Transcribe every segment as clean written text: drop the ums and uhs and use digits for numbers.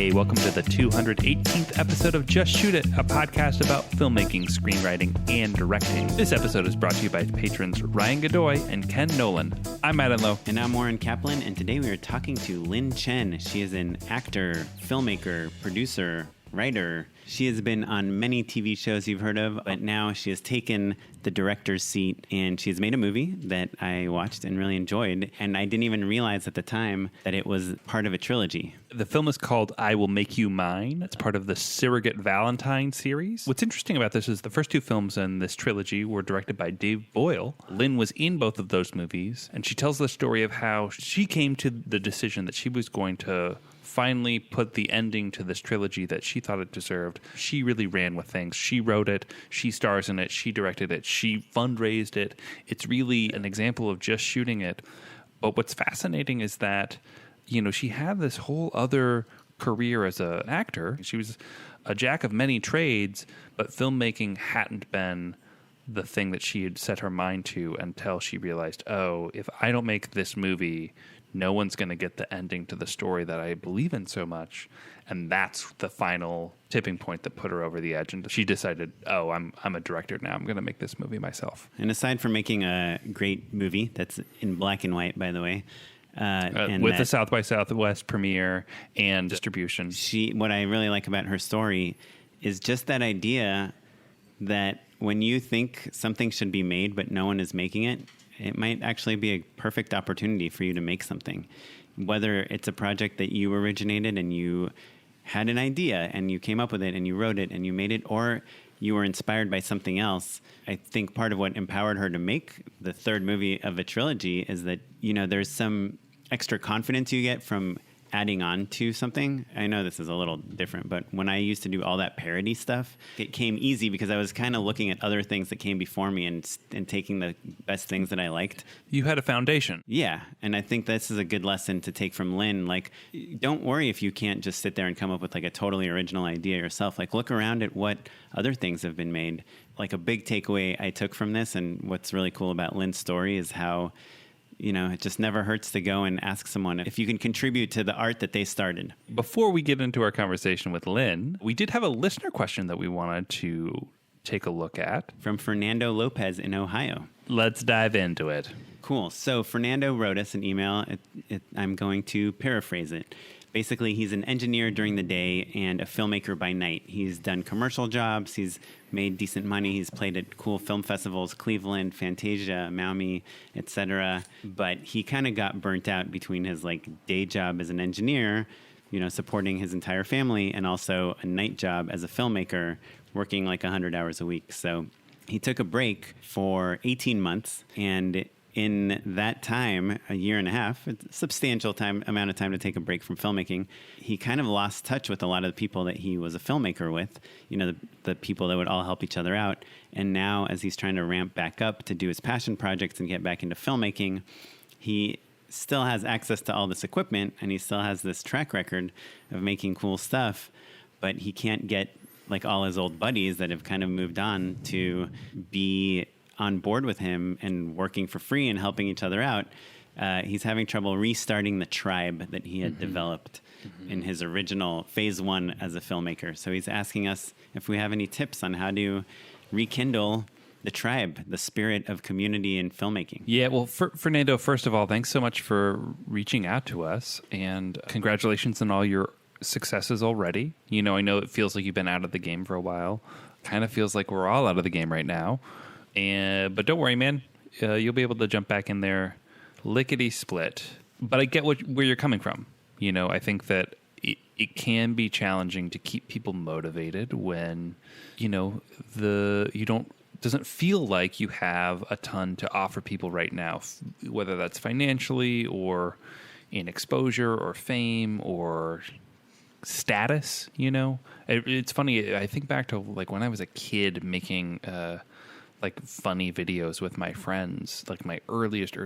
Hey, welcome to the 218th episode of Just Shoot It, a podcast about filmmaking, screenwriting, and directing. This episode is brought to you by patrons Ryan Godoy and Ken Nolan. I'm Matt Enlow. And I'm Warren Kaplan, and today we are talking to Lynn Chen. She is an actor, filmmaker, producer, writer. She has been on many TV shows you've heard of, but now she has taken the director's seat and she's made a movie that I watched and really enjoyed. And I didn't even realize at the time that it was part of a trilogy. The film is called I Will Make You Mine. It's part of the Surrogate Valentine series. What's interesting about this is the first two films in this trilogy were directed by Dave Boyle. Lynn was in both of those movies, and she tells the story of how she came to the decision that she was going to finally put the ending to this trilogy that she thought it deserved. She really ran with things. She wrote it, she stars in it, she directed it, she fundraised it. It's really an example of just shooting it. But what's fascinating is that, you know, she had this whole other career as an actor. She was a jack of many trades, but filmmaking hadn't been the thing that she had set her mind to until she realized, oh, if I don't make this movie, no one's going to get the ending to the story that I believe in so much. And that's the final tipping point that put her over the edge. And she decided, oh, I'm a director now. I'm going to make this movie myself. And aside from making a great movie that's in black and white, by the way, with the South by Southwest premiere and distribution. What I really like about her story is just that idea that when you think something should be made, but no one is making it, it might actually be a perfect opportunity for you to make something. Whether it's a project that you originated and you had an idea and you came up with it and you wrote it and you made it, or you were inspired by something else. I think part of what empowered her to make the third movie of a trilogy is that, you know, there's some extra confidence you get from adding on to something. I know this is a little different, but when I used to do all that parody stuff, it came easy because I was kind of looking at other things that came before me and taking the best things that I liked. You had a foundation. Yeah, and I think this is a good lesson to take from Lynn. Like, don't worry if you can't just sit there and come up with like a totally original idea yourself. Like, look around at what other things have been made. Like, a big takeaway I took from this, and what's really cool about Lynn's story is how, you know, it just never hurts to go and ask someone if you can contribute to the art that they started. Before we get into our conversation with Lynn, we did have a listener question that we wanted to take a look at. From Fernando Lopez in Ohio. Let's dive into it. Cool. So Fernando wrote us an email. I'm going to paraphrase it. Basically, he's an engineer during the day and a filmmaker by night. He's done commercial jobs. He's made decent money. He's played at cool film festivals, Cleveland, Fantasia, Maui, etc. But he kind of got burnt out between his like day job as an engineer, you know, supporting his entire family, and also a night job as a filmmaker, working like 100 hours a week. So he took a break for 18 months, and in that time, a year and a half, it's a substantial amount of time to take a break from filmmaking, he kind of lost touch with a lot of the people that he was a filmmaker with, you know, the people that would all help each other out. And now, as he's trying to ramp back up to do his passion projects and get back into filmmaking, he still has access to all this equipment, and he still has this track record of making cool stuff, but he can't get like all his old buddies that have kind of moved on to be on board with him and working for free and helping each other out. He's having trouble restarting the tribe that he had developed in his original phase one as a filmmaker. So he's asking us if we have any tips on how to rekindle the tribe, the spirit of community and filmmaking. Yeah, well, Fernando, first of all, thanks so much for reaching out to us, and congratulations on all your successes already. You know, I know it feels like you've been out of the game for a while. Kind of feels like we're all out of the game right now. But don't worry, man. You'll be able to jump back in there lickety-split. But I get where you're coming from. You know, I think that it can be challenging to keep people motivated when, you know, doesn't feel like you have a ton to offer people right now, whether that's financially or in exposure or fame or status, you know. It's funny. I think back to like when I was a kid making like funny videos with my friends, like my earliest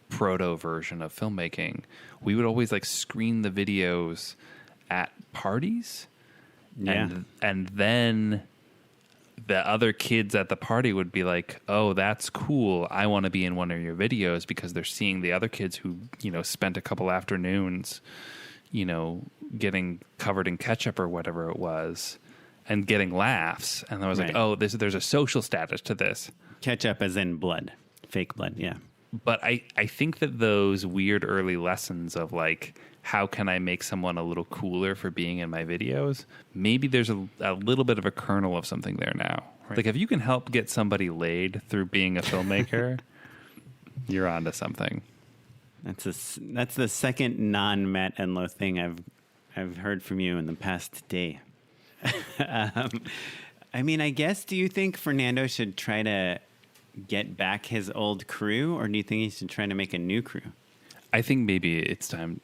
proto version of filmmaking. We would always like screen the videos at parties. Yeah. And then the other kids at the party would be like, oh, that's cool. I want to be in one of your videos, because they're seeing the other kids who, you know, spent a couple afternoons, getting covered in ketchup or whatever it was and getting laughs. And I was like, Right. oh, there's a social status to this. Ketchup as in blood, fake blood. Yeah. But I think that those weird early lessons of like, how can I make someone a little cooler for being in my videos? Maybe there's a little bit of a kernel of something there now. Right? Like if you can help get somebody laid through being a filmmaker, you're onto something. That's the second non-Matt Enlow thing I've heard from you in the past day. I mean, I guess, do you think Fernando should try to get back his old crew, or do you think he should try to make a new crew? I think maybe it's time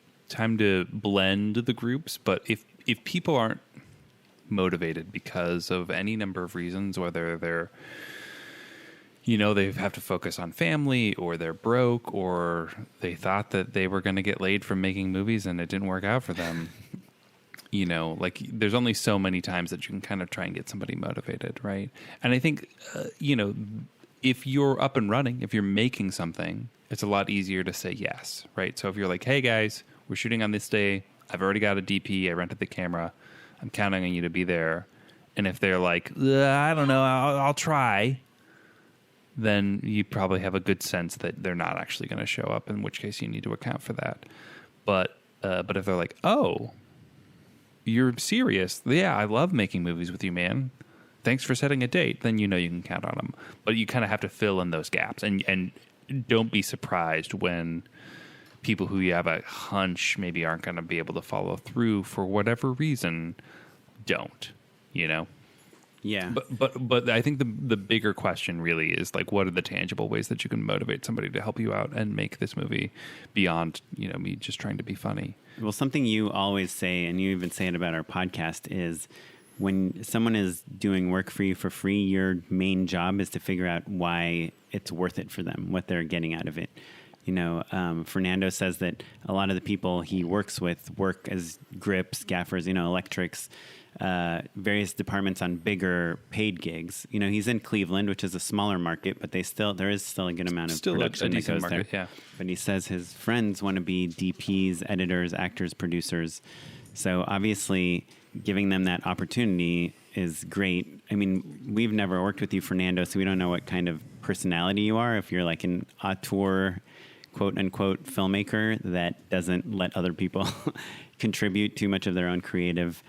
to blend the groups, but if people aren't motivated because of any number of reasons, whether they're they have to focus on family, or they're broke, or they thought that they were going to get laid from making movies and it didn't work out for them. Like there's only so many times that you can kind of try and get somebody motivated, right? And I think, if you're up and running, if you're making something, it's a lot easier to say yes, right? So if you're like, hey guys, we're shooting on this day, I've already got a DP, I rented the camera, I'm counting on you to be there. And if they're like, I don't know, I'll try, then you probably have a good sense that they're not actually going to show up, in which case you need to account for that. But if they're like, oh, you're serious, yeah, I love making movies with you, man, thanks for setting a date, then you can count on them. But you kind of have to fill in those gaps, and don't be surprised when people who you have a hunch maybe aren't going to be able to follow through for whatever reason don't. Yeah. But I think the bigger question really is like, what are the tangible ways that you can motivate somebody to help you out and make this movie beyond me just trying to be funny? Well, something you always say, and you even say it about our podcast, is when someone is doing work for you for free, your main job is to figure out why it's worth it for them, what they're getting out of it. Fernando says that a lot of the people he works with work as grips, gaffers, electrics, various departments on bigger paid gigs. He's in Cleveland, which is a smaller market, but there is still a good amount of production that goes market, there. Yeah. But he says his friends want to be DPs, editors, actors, producers. So obviously giving them that opportunity is great. I mean, we've never worked with you, Fernando, so we don't know what kind of personality you are. If you're like an auteur, quote unquote, filmmaker that doesn't let other people contribute too much of their own creative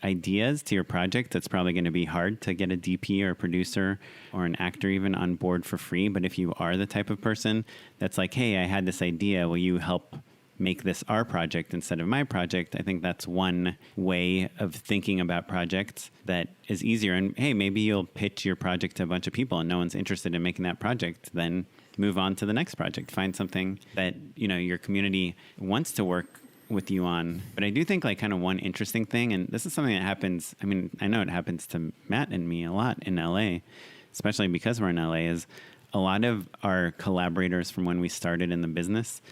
ideas to your project, that's probably going to be hard to get a DP or a producer or an actor even on board for free. But if you are the type of person that's like, hey, I had this idea, will you help make this our project instead of my project? I think that's one way of thinking about projects that is easier. And hey, maybe you'll pitch your project to a bunch of people and no one's interested in making that project. Then move on to the next project. Find something that, your community wants to work with you on. But I do think like kind of one interesting thing, and this is something that happens, I mean, I know it happens to Matt and me a lot in LA, especially because we're in LA, is a lot of our collaborators from when we started in the business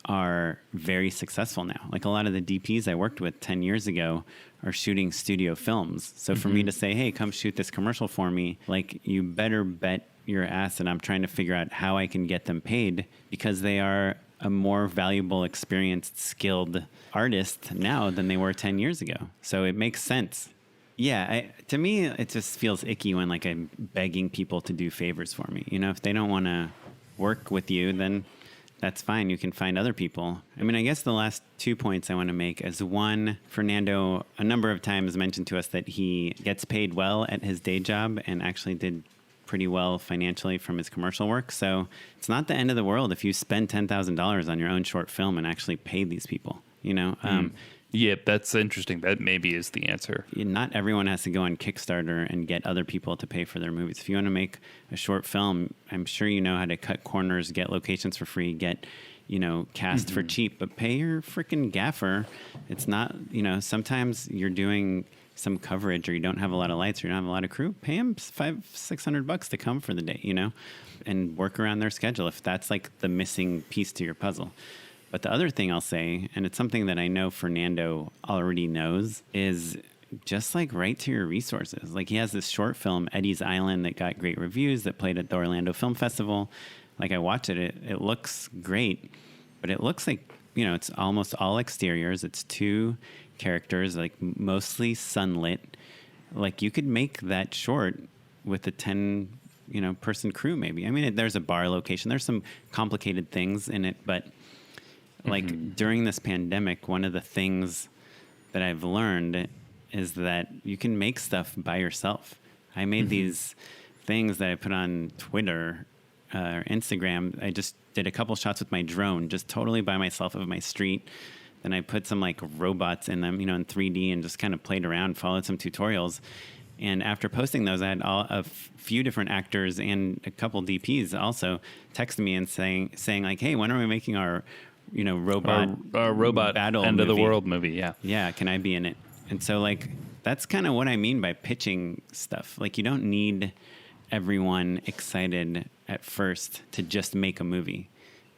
are very successful now. Like a lot of the DPs I worked with 10 years ago are shooting studio films. So for me to say, hey, come shoot this commercial for me, like you better bet your ass that I'm trying to figure out how I can get them paid, because they are a more valuable, experienced, skilled artist now than they were 10 years ago. So it makes sense. Yeah, to me, it just feels icky when like I'm begging people to do favors for me. If they don't want to work with you, then that's fine. You can find other people. I mean, I guess the last 2 points I want to make is one, Fernando a number of times mentioned to us that he gets paid well at his day job and actually did pretty well financially from his commercial work. So it's not the end of the world if you spend $10,000 on your own short film and actually pay these people, Yeah, that's interesting. That maybe is the answer. Not everyone has to go on Kickstarter and get other people to pay for their movies. If you want to make a short film, I'm sure you know how to cut corners, get locations for free, get, cast for cheap, but pay your freaking gaffer. It's not, sometimes you're doing some coverage or you don't have a lot of lights or you don't have a lot of crew, pay them $500-600 to come for the day, and work around their schedule if that's like the missing piece to your puzzle. But the other thing I'll say, and it's something that I know Fernando already knows, is just like write to your resources. Like he has this short film, Eddie's Island, that got great reviews, that played at the Orlando Film Festival. Like I watched it, it looks great, but it looks like it's almost all exteriors. It's 2 characters, like mostly sunlit. Like you could make that short with a 10, person crew maybe. I mean, there's a bar location. There's some complicated things in it, but like during this pandemic, one of the things that I've learned is that you can make stuff by yourself. I made these things that I put on Twitter or Instagram. I just did a couple shots with my drone, just totally by myself of my street. Then I put some like robots in them, in 3D and just kind of played around, followed some tutorials. And after posting those, I had a few different actors and a couple DPs also text me and saying like, hey, when are we making our, robot battle end of the world movie? Yeah. Yeah. Can I be in it? And so like, that's kind of what I mean by pitching stuff. Like you don't need everyone excited at first to just make a movie.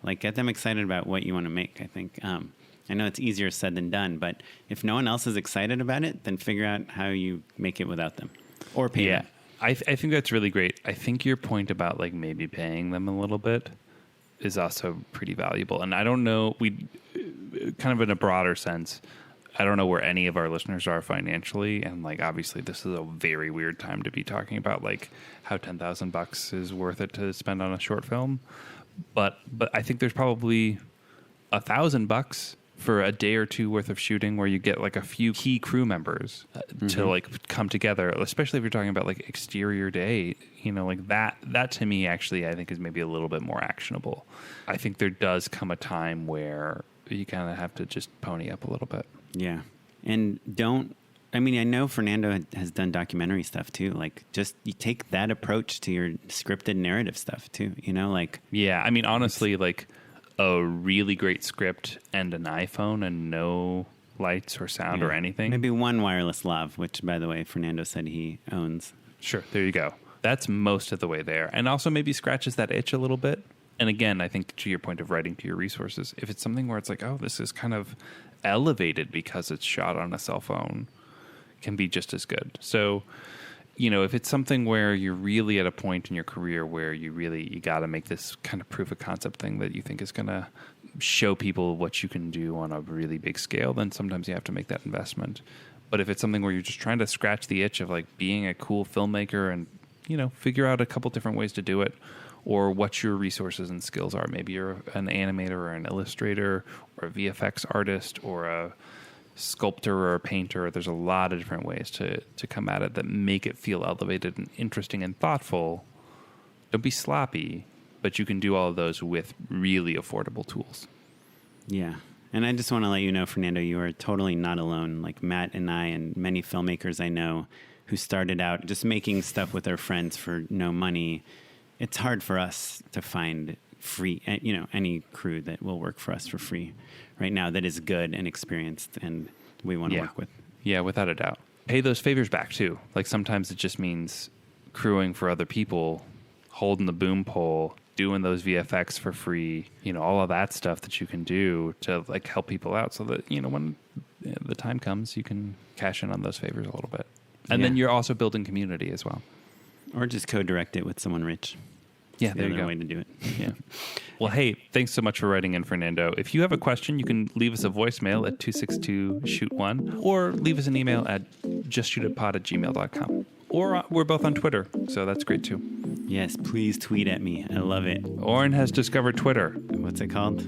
Like get them excited about what you want to make, I think. I know it's easier said than done, but if no one else is excited about it, then figure out how you make it without them or pay them. I think that's really great. I think your point about like maybe paying them a little bit is also pretty valuable. And I don't know, we kind of in a broader sense, I don't know where any of our listeners are financially. And like, obviously this is a very weird time to be talking about like how $10,000 is worth it to spend on a short film. But I think there's probably $1,000 for a day or 2 worth of shooting where you get like a few key crew members to like come together, especially if you're talking about like exterior day, like that to me actually I think is maybe a little bit more actionable. I think there does come a time where you kind of have to just pony up a little bit. Yeah. And I know Fernando has done documentary stuff too. Like just you take that approach to your scripted narrative stuff too, like. Yeah. I mean, honestly, like a really great script and an iPhone and no lights or sound or anything. Maybe one wireless lav, which by the way, Fernando said he owns. Sure. There you go. That's most of the way there. And also maybe scratches that itch a little bit. And again, I think to your point of writing to your resources, if it's something where it's like, oh, this is kind of elevated because it's shot on a cell phone, can be just as good. So, if it's something where you're really at a point in your career where you got to make this kind of proof of concept thing that you think is going to show people what you can do on a really big scale, then sometimes you have to make that investment. But if it's something where you're just trying to scratch the itch of like being a cool filmmaker and, figure out a couple different ways to do it, or what your resources and skills are. Maybe you're an animator or an illustrator or a VFX artist or a sculptor or a painter. There's a lot of different ways to come at it that make it feel elevated and interesting and thoughtful. Don't be sloppy, but you can do all of those with really affordable tools. Yeah. And I just want to let you know, Fernando, you are totally not alone. Like Matt and I and many filmmakers I know who started out just making stuff with their friends for no money. It's hard for us to find free, any crew that will work for us for free right now that is good and experienced and we want to work with. Yeah, without a doubt. Pay those favors back too. Like sometimes it just means crewing for other people, holding the boom pole, doing those VFX for free, all of that stuff that you can do to like help people out so that, when the time comes, you can cash in on those favors a little bit. And then you're also building community as well. Or just co-direct it with someone rich. Yeah, there you go. Way to do it. Yeah. Well, hey, thanks so much for writing in, Fernando. If you have a question, you can leave us a voicemail at 262-SHOOT1 or leave us an email at justshootitpod@gmail.com. Or we're both on Twitter, so that's great too. Yes, please tweet at me. I love it. Oren has discovered Twitter. What's it called?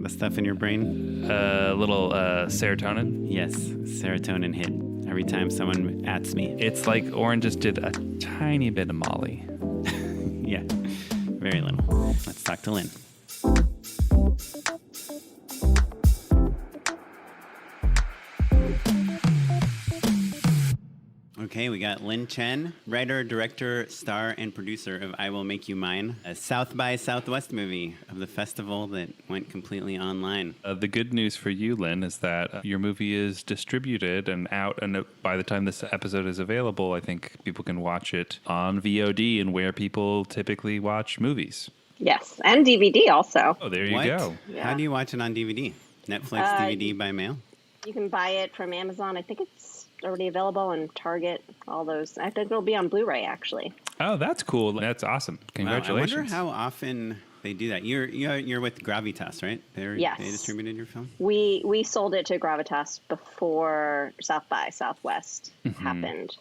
The stuff in your brain? Little serotonin. Yes, serotonin hit every time someone ats me. It's like Oren just did a tiny bit of Molly. Yeah, very little. Let's talk to Lynn. Okay, we got Lynn Chen, writer, director, star, and producer of I Will Make You Mine, a South by Southwest movie of the festival that went completely online. The good news for you, Lynn, is that your movie is distributed and out, and by the time this episode is available, I think people can watch it on VOD and where people typically watch movies. Yes, and DVD also. Oh, there you go. Yeah. How do you watch it on DVD? Netflix, DVD by mail? You can buy it from Amazon. I think it's already available in Target, all those. I think it'll be on Blu-ray, actually. Oh, that's cool. That's awesome. Congratulations. I wonder how often they do that. You're with Gravitas, right? Yes. They distributed your film? We sold it to Gravitas before South by Southwest happened.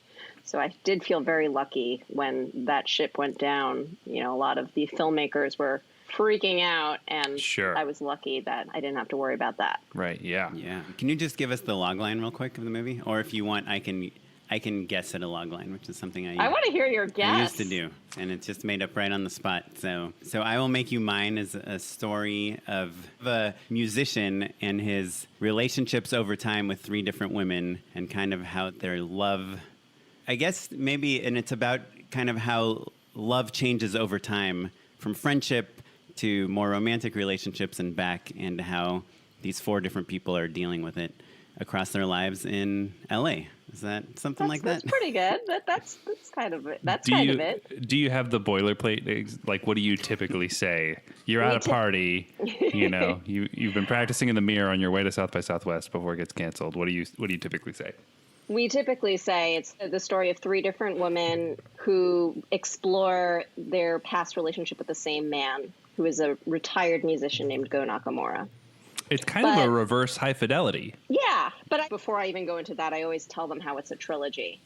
So I did feel very lucky when that ship went down. You know, a lot of the filmmakers were freaking out, and Sure. I was lucky that I didn't have to worry about that. Right, yeah. Yeah. Can you just give us the log line real quick of the movie? Or if you want, I can guess at a log line, which is something I want to hear your guess. I used to do, and it's just made up right on the spot. So I Will Make You Mine is a story of a musician and his relationships over time with 3 different women, and kind of how their love, I guess maybe, and it's about kind of how love changes over time from friendship to more romantic relationships and back, and how these 4 different people are dealing with it across their lives in LA. Is that something like that? That's pretty good. That's kind of it. That's Do kind you, of it. Do you have the boilerplate? Like, what do you typically say? You're at a party, you know, you've been practicing in the mirror on your way to South by Southwest before it gets canceled. What do you typically say? We typically say it's the story of 3 different women who explore their past relationship with the same man, who is a retired musician named Go Nakamura. It's kind of a reverse High Fidelity. Yeah, but before I even go into that, I always tell them how it's a trilogy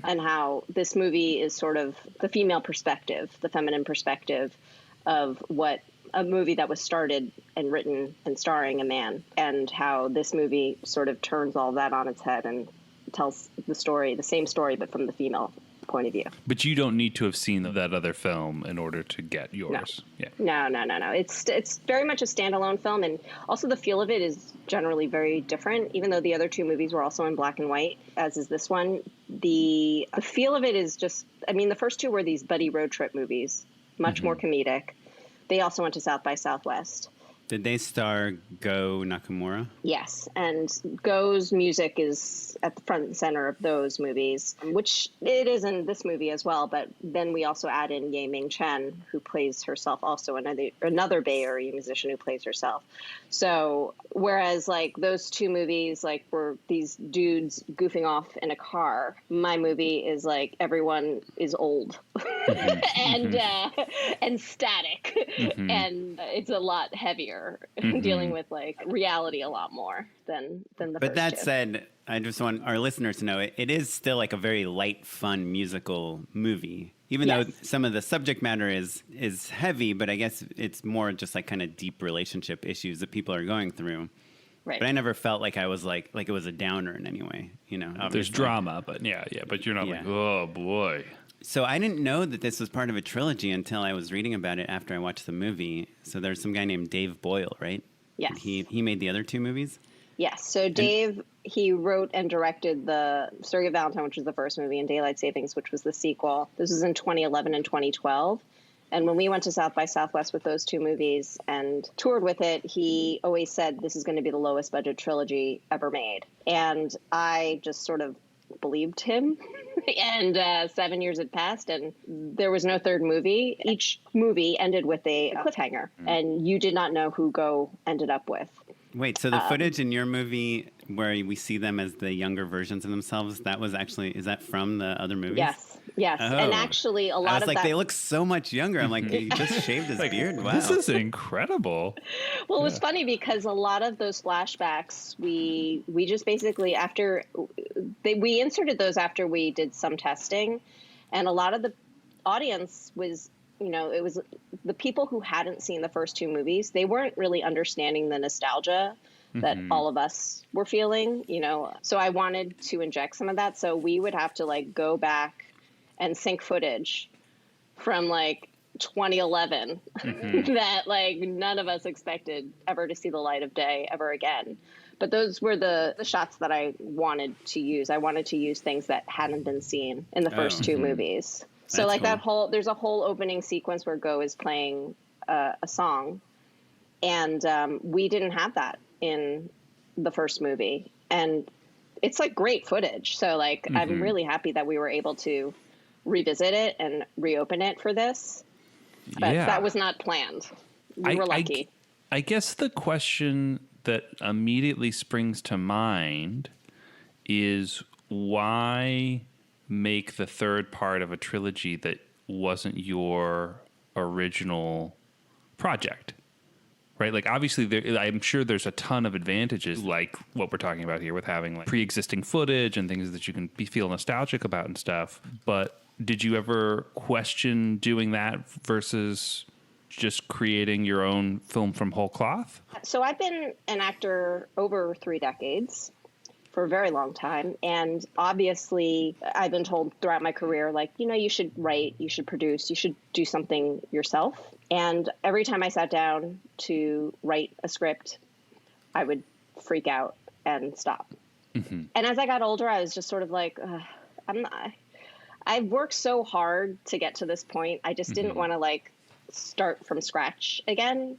and how this movie is sort of the female perspective, the feminine perspective of what a movie that was started and written and starring a man, and how this movie sort of turns all that on its head and tells the story, the same story, but from the female point of view. But you don't need to have seen that other film in order to get yours. No. It's very much a standalone film, and also the feel of it is generally very different. Even though the other 2 movies were also in black and white, as is this one, the feel of it is just. I mean, the first 2 were these buddy road trip movies, much more comedic. They also went to South by Southwest. Did they star Go Nakamura? Yes, and Go's music is at the front and center of those movies, which it is in this movie as well. But then we also add in Lynn Chen, who plays herself, also another Bay Area musician who plays herself. So whereas like those 2 movies like were these dudes goofing off in a car, my movie is like everyone is old and static, and it's a lot heavier. Dealing with like reality a lot more than the But first that 2. said, I just want our listeners to know it is still like a very light, fun musical movie. Even though some of the subject matter is heavy, but I guess it's more just like kind of deep relationship issues that people are going through. Right. But I never felt like I was like it was a downer in any way. You know, obviously. There's drama, but but you're not like, oh boy. So I didn't know that this was part of a trilogy until I was reading about it after I watched the movie. So there's some guy named Dave Boyle, right? Yes. He made the other 2 movies? Yes. So Dave, he wrote and directed the Surrogate Valentine, which was the first movie, and Daylight Savings, which was the sequel. This was in 2011 and 2012. And when we went to South by Southwest with those 2 movies and toured with it, he always said this is going to be the lowest budget trilogy ever made. And I just sort of believed him. And 7 years had passed and there was no 3rd movie. Each movie ended with a cliffhanger, and you did not know who Go ended up with. Wait, so the footage in your movie where we see them as the younger versions of themselves, is that from the other movies? Yes. Oh. And actually a lot of they look so much younger. I'm like, he just shaved his beard? Wow. This is incredible. Well, it was funny because a lot of those flashbacks, we just basically we inserted those after we did some testing, and a lot of the audience was, it was the people who hadn't seen the first 2 movies. They weren't really understanding the nostalgia that all of us were feeling, So I wanted to inject some of that. So we would have to like go back and sync footage from like 2011 that like none of us expected ever to see the light of day ever again. But those were the shots that I wanted to use. I wanted to use things that hadn't been seen in the first 2 movies. So That's like cool. there's a whole opening sequence where Go is playing a song, and we didn't have that in the first movie, and it's like great footage. So like I'm really happy that we were able to revisit it and reopen it for this. But that was not planned. We were lucky. I guess the question that immediately springs to mind is why make the 3rd part of a trilogy that wasn't your original project. Right, like obviously, I'm sure there's a ton of advantages, like what we're talking about here, with having like pre-existing footage and things that you can feel nostalgic about and stuff. But did you ever question doing that versus just creating your own film from whole cloth? So I've been an actor over 3 decades. For a very long time. And obviously, I've been told throughout my career, like, you should write, you should produce, you should do something yourself. And every time I sat down to write a script, I would freak out and stop. Mm-hmm. And as I got older, I was just sort of like, I've worked so hard to get to this point. I just didn't want to like start from scratch again.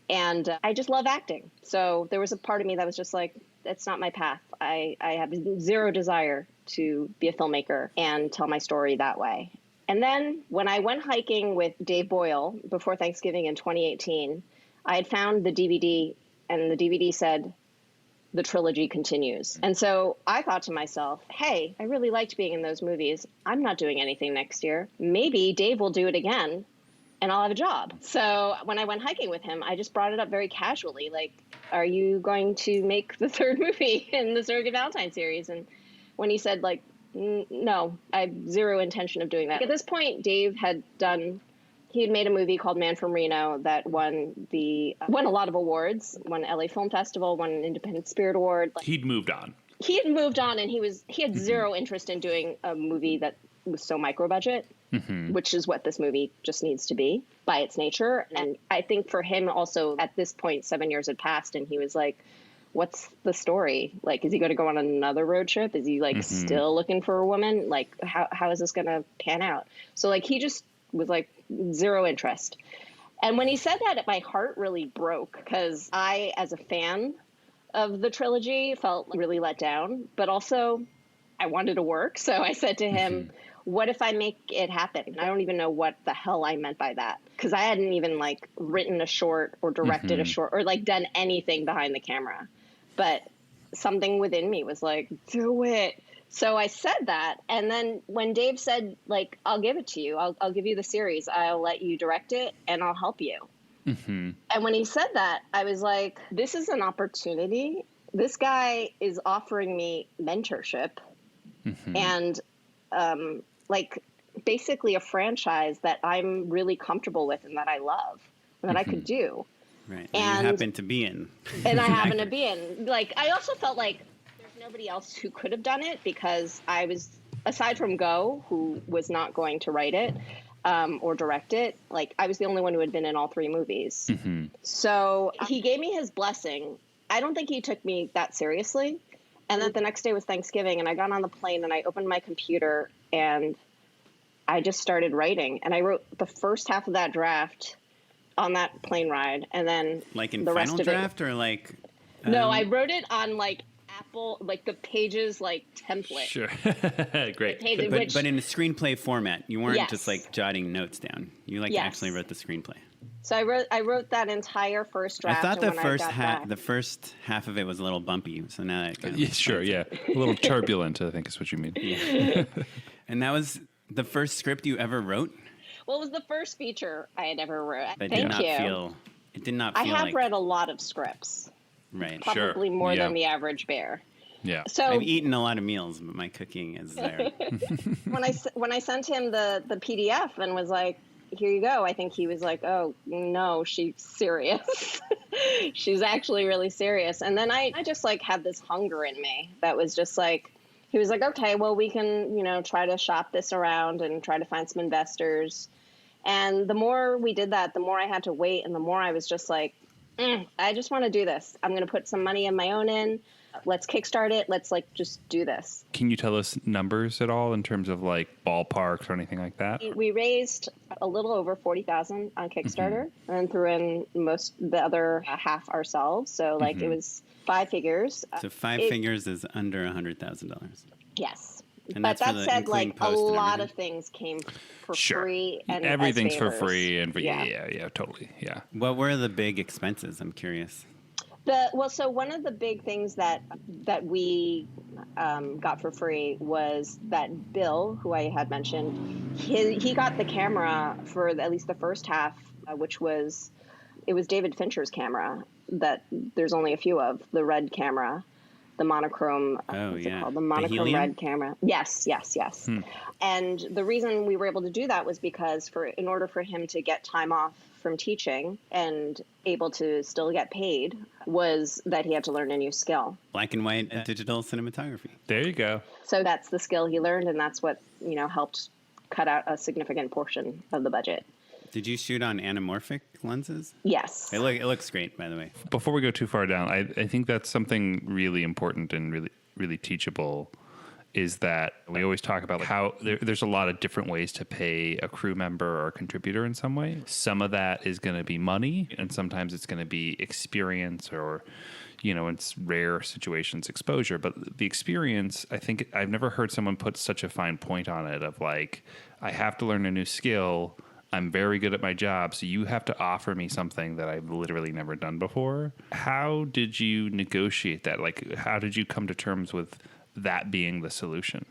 And I just love acting. So there was a part of me that was just like, it's not my path. I have zero desire to be a filmmaker and tell my story that way. And then when I went hiking with Dave Boyle before Thanksgiving in 2018, I had found the DVD, and the DVD said, "The trilogy continues." And so I thought to myself, hey, I really liked being in those movies. I'm not doing anything next year. Maybe Dave will do it again and I'll have a job. So when I went hiking with him, I just brought it up very casually, like, are you going to make the 3rd movie in the Surrogate Valentine series? And when he said, like, no, I have zero intention of doing that. At this point, Dave had made a movie called Man from Reno that won a lot of awards, won LA Film Festival, won an Independent Spirit Award. He'd moved on. He had moved on, and he had zero interest in doing a movie that was so micro budget. Mm-hmm. Which is what this movie just needs to be by its nature. And I think for him also at this point, 7 years had passed and he was like, what's the story? Like, is he going to go on another road trip? Is he like still looking for a woman? Like, how is this going to pan out? So like, he just was like zero interest. And when he said that, my heart really broke because I, as a fan of the trilogy, felt really let down, but also I wanted to work. So I said to him, what if I make it happen? I don't even know what the hell I meant by that because I hadn't even like written a short or directed a short or like done anything behind the camera. But something within me was like, do it. So I said that. And then when Dave said, like, I'll give it to you, I'll give you the series, I'll let you direct it and I'll help you. Mm-hmm. And when he said that, I was like, this is an opportunity. This guy is offering me mentorship and like basically a franchise that I'm really comfortable with and that I love and that I could do. Right. And you happen to be in. And I happen to be in. Like, I also felt like there's nobody else who could have done it because I was, aside from Go, who was not going to write it or direct it, like I was the only one who had been in all 3 movies. Mm-hmm. So he gave me his blessing. I don't think he took me that seriously. And then the next day was Thanksgiving and I got on the plane and I opened my computer and I just started writing. And I wrote the first half of that draft on that plane ride. And then like in the final rest draft of it, or like... No, I wrote it on like Apple, like the Pages like template. Sure. Great. But in a screenplay format, you weren't just like jotting notes down. You like actually wrote the screenplay. So I wrote that entire first draft. I thought the first half of it was a little bumpy. So now it kind of a little turbulent, I think is what you mean. Yeah. And that was the first script you ever wrote? Well, it was the first feature I had ever wrote. But it did not feel I have read a lot of scripts. Right. Probably more than the average bear. Yeah. So I've eaten a lot of meals, but my cooking is there. when I sent him the PDF and was like, here you go, I think he was like, oh, no, she's serious. She's actually really serious. And then I just like had this hunger in me that was just like, he was like, okay, well, we can, try to shop this around and try to find some investors. And the more we did that, the more I had to wait. And the more I was just like, I just want to do this. I'm going to put some money of my own in. Let's kickstart it. Let's just do this. Can you tell us numbers at all in terms of like ballparks or anything like that? We raised a little over $40,000 on Kickstarter and threw in the other half ourselves. So it was 5 figures. So 5 figures is under $100,000. Yes. And but that said, a lot of things came for free. And everything's for free. And yeah, totally. Yeah. What were the big expenses? I'm curious. So one of the big things that we got for free was that Bill, who I had mentioned, he got the camera for at least the first half, which was it was David Fincher's camera that there's only a few of, the red camera, the monochrome, what's it called? The monochrome red camera. Yes. And the reason we were able to do that was because in order for him to get time off from teaching and able to still get paid was that he had to learn a new skill. Black and white digital cinematography. There you go. So that's the skill he learned, and that's what, helped cut out a significant portion of the budget. Did you shoot on anamorphic lenses? Yes. It looks great, by the way. Before we go too far down, I think that's something really important and really, really teachable, is that we always talk about how there's a lot of different ways to pay a crew member or a contributor in some way. Some of that is going to be money, and sometimes it's going to be experience or, in rare situations, exposure. But the experience, I think I've never heard someone put such a fine point on it of like, I have to learn a new skill. I'm very good at my job, so you have to offer me something that I've literally never done before. How did you negotiate that? Like, how did you come to terms with that being the solution?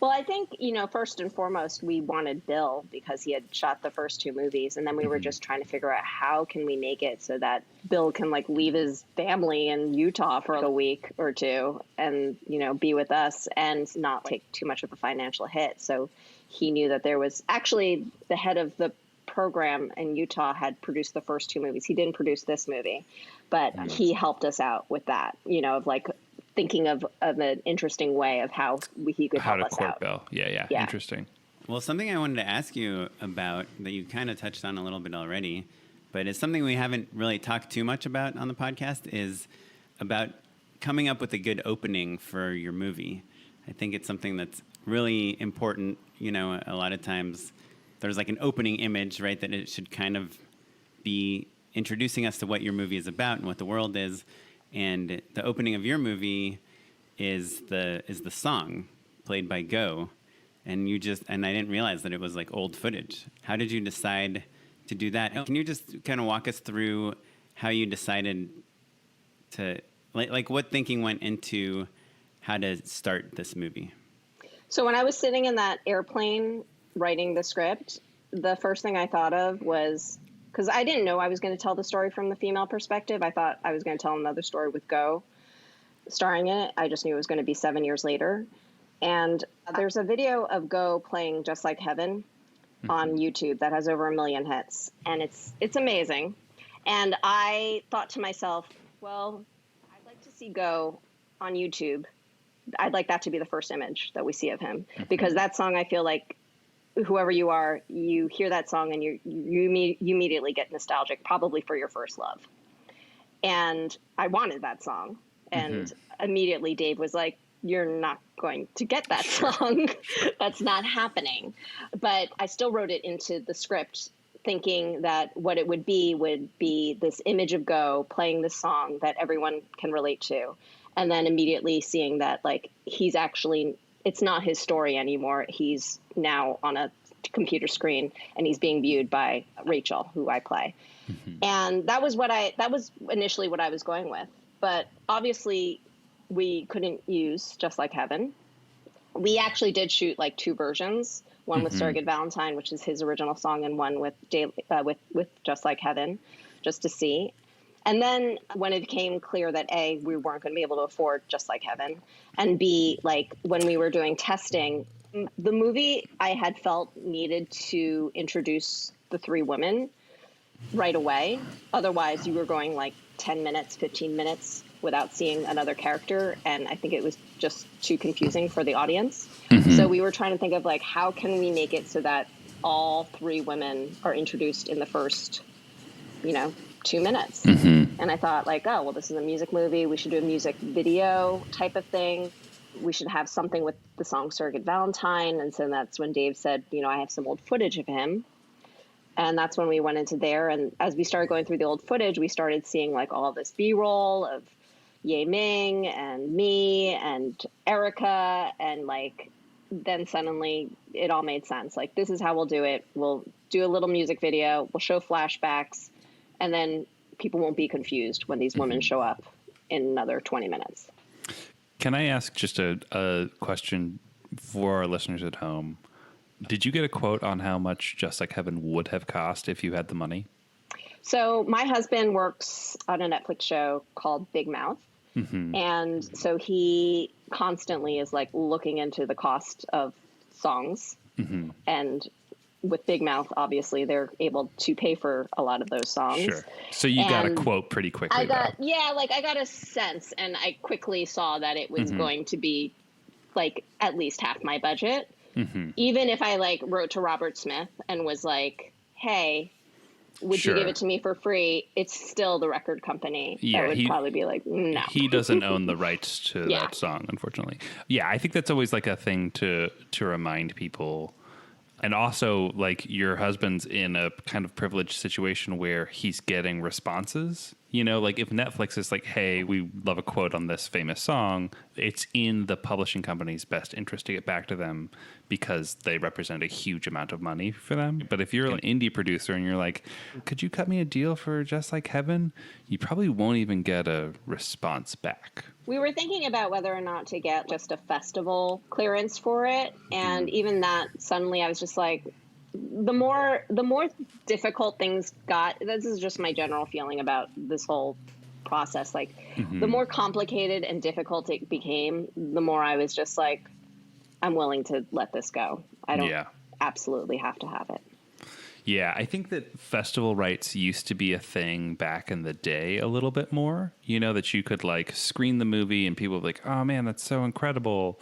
Well, I think, first and foremost, we wanted Bill because he had shot the first two movies. And then we were just trying to figure out how can we make it so that Bill can leave his family in Utah for a week or two and, be with us and not take too much of a financial hit. So he knew that there was actually the head of the program in Utah had produced the first two movies. He didn't produce this movie, but he helped us out with that, of thinking of an interesting way of how he could help us out. How to court Bill. Yeah. Interesting. Well, something I wanted to ask you about that you kind of touched on a little bit already, but it's something we haven't really talked too much about on the podcast, is about coming up with a good opening for your movie. I think it's something that's really important. A lot of times there's an opening image, right, that it should kind of be introducing us to what your movie is about and what the world is. And the opening of your movie is the song played by Go. And I didn't realize that it was old footage. How did you decide to do that? Can you just kind of walk us through how you decided to, what thinking went into how to start this movie? So when I was sitting in that airplane writing the script, the first thing I thought of was, because I didn't know I was going to tell the story from the female perspective. I thought I was going to tell another story with Go starring in it. I just knew it was going to be 7 years later. And there's a video of Go playing Just Like Heaven on YouTube that has over 1 million hits. And it's amazing. And I thought to myself, well, I'd like to see Go on YouTube. I'd like that to be the first image that we see of him. Because that song, I feel like, whoever you are, you hear that song and you immediately get nostalgic, probably for your first love. And I wanted that song. And immediately Dave was like, you're not going to get that song. That's not happening. But I still wrote it into the script thinking that what it would be this image of Go playing this song that everyone can relate to. And then immediately seeing that he's actually, it's not his story anymore. He's now on a computer screen and he's being viewed by Rachel, who I play. And that was initially what I was going with. But obviously we couldn't use Just Like Heaven. We actually did shoot two versions, one with Surrogate Valentine, which is his original song, and one with Just Like Heaven, just to see. And then when it became clear that A, we weren't going to be able to afford Just Like Heaven, and B, when we were doing testing, the movie I had felt needed to introduce the three women right away. Otherwise, you were going 10 minutes, 15 minutes without seeing another character. And I think it was just too confusing for the audience. So we were trying to think of how can we make it so that all three women are introduced in the first, 2 minutes. And I thought this is a music movie. We should do a music video type of thing. We should have something with the song Surrogate Valentine. And so that's when Dave said, I have some old footage of him. And that's when we went into there. And as we started going through the old footage, we started seeing all this B-roll of Ye Ming and me and Erica. And then suddenly it all made sense. This is how we'll do it. We'll do a little music video. We'll show flashbacks. And then people won't be confused when these women show up in another 20 minutes. Can I ask just a question for our listeners at home? Did you get a quote on how much Just Like Heaven would have cost if you had the money? So my husband works on a Netflix show called Big Mouth. And so he constantly is like looking into the cost of songs. And with Big Mouth, obviously, they're able to pay for a lot of those songs. Sure. So you got a quote pretty quickly. I got a sense, and I quickly saw that it was going to be like at least half my budget. Even if I like wrote to Robert Smith and was like, hey, would you give it to me for free? It's still the record company that would probably be like, no. He doesn't own the rights to that song, unfortunately. Yeah, I think that's always like a thing to remind people. And also, like, your husband's in a kind of privileged situation where he's getting responses. You know, like if Netflix is like, hey, we love a quote on this famous song, it's in the publishing company's best interest to get back to them because they represent a huge amount of money for them. But if you're an indie producer and you're like, could you cut me a deal for Just Like Heaven? You probably won't even get a response back. We were thinking about whether or not to get just a festival clearance for it. And even that, suddenly I was just like, the more difficult things got, this is just my general feeling about this whole process. Like the more complicated and difficult it became, the more I was just like, I'm willing to let this go. I don't absolutely have to have it. Yeah, I think that festival rights used to be a thing back in the day a little bit more, you know, that you could like screen the movie and people would be like, oh man, that's so incredible.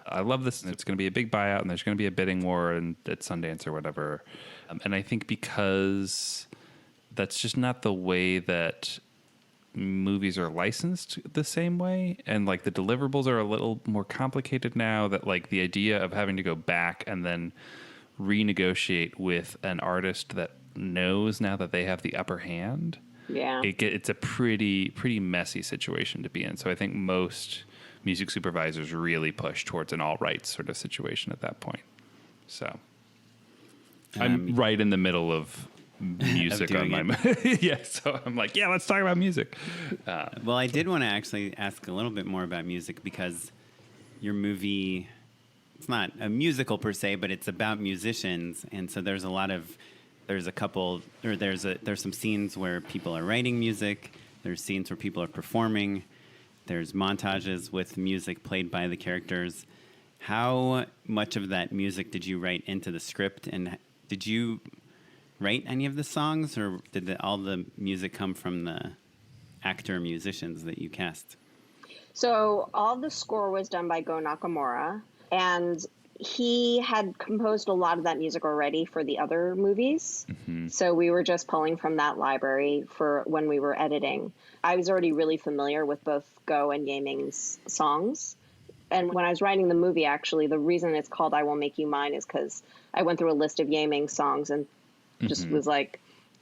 I love this. And it's going to be a big buyout and there's going to be a bidding war at Sundance or whatever. And I think because that's just not the way that movies are licensed the same way. And like the deliverables are a little more complicated now, that like the idea of having to go back and then renegotiate with an artist that knows now that they have the upper hand. Yeah. It's a pretty messy situation to be in. So I think most music supervisors really push towards an all rights sort of situation at that point. So I'm right in the middle of music on my so I'm like, let's talk about music. Well, I did want to actually ask a little bit more about music because your movie, it's not a musical per se, but it's about musicians, and so there's some scenes where people are writing music, there's scenes where people are performing, there's montages with music played by the characters. How much of that music did you write into the script, and did you write any of the songs, or did all the music come from the actor musicians that you cast? So all the score was done by Go Nakamura, and he had composed a lot of that music already for the other movies. So we were just pulling from that library for when we were editing. I was already really familiar with both Go and Yaming's songs. And when I was writing the movie, actually, the reason it's called I Will Make You Mine is because I went through a list of Yaming songs and just was like,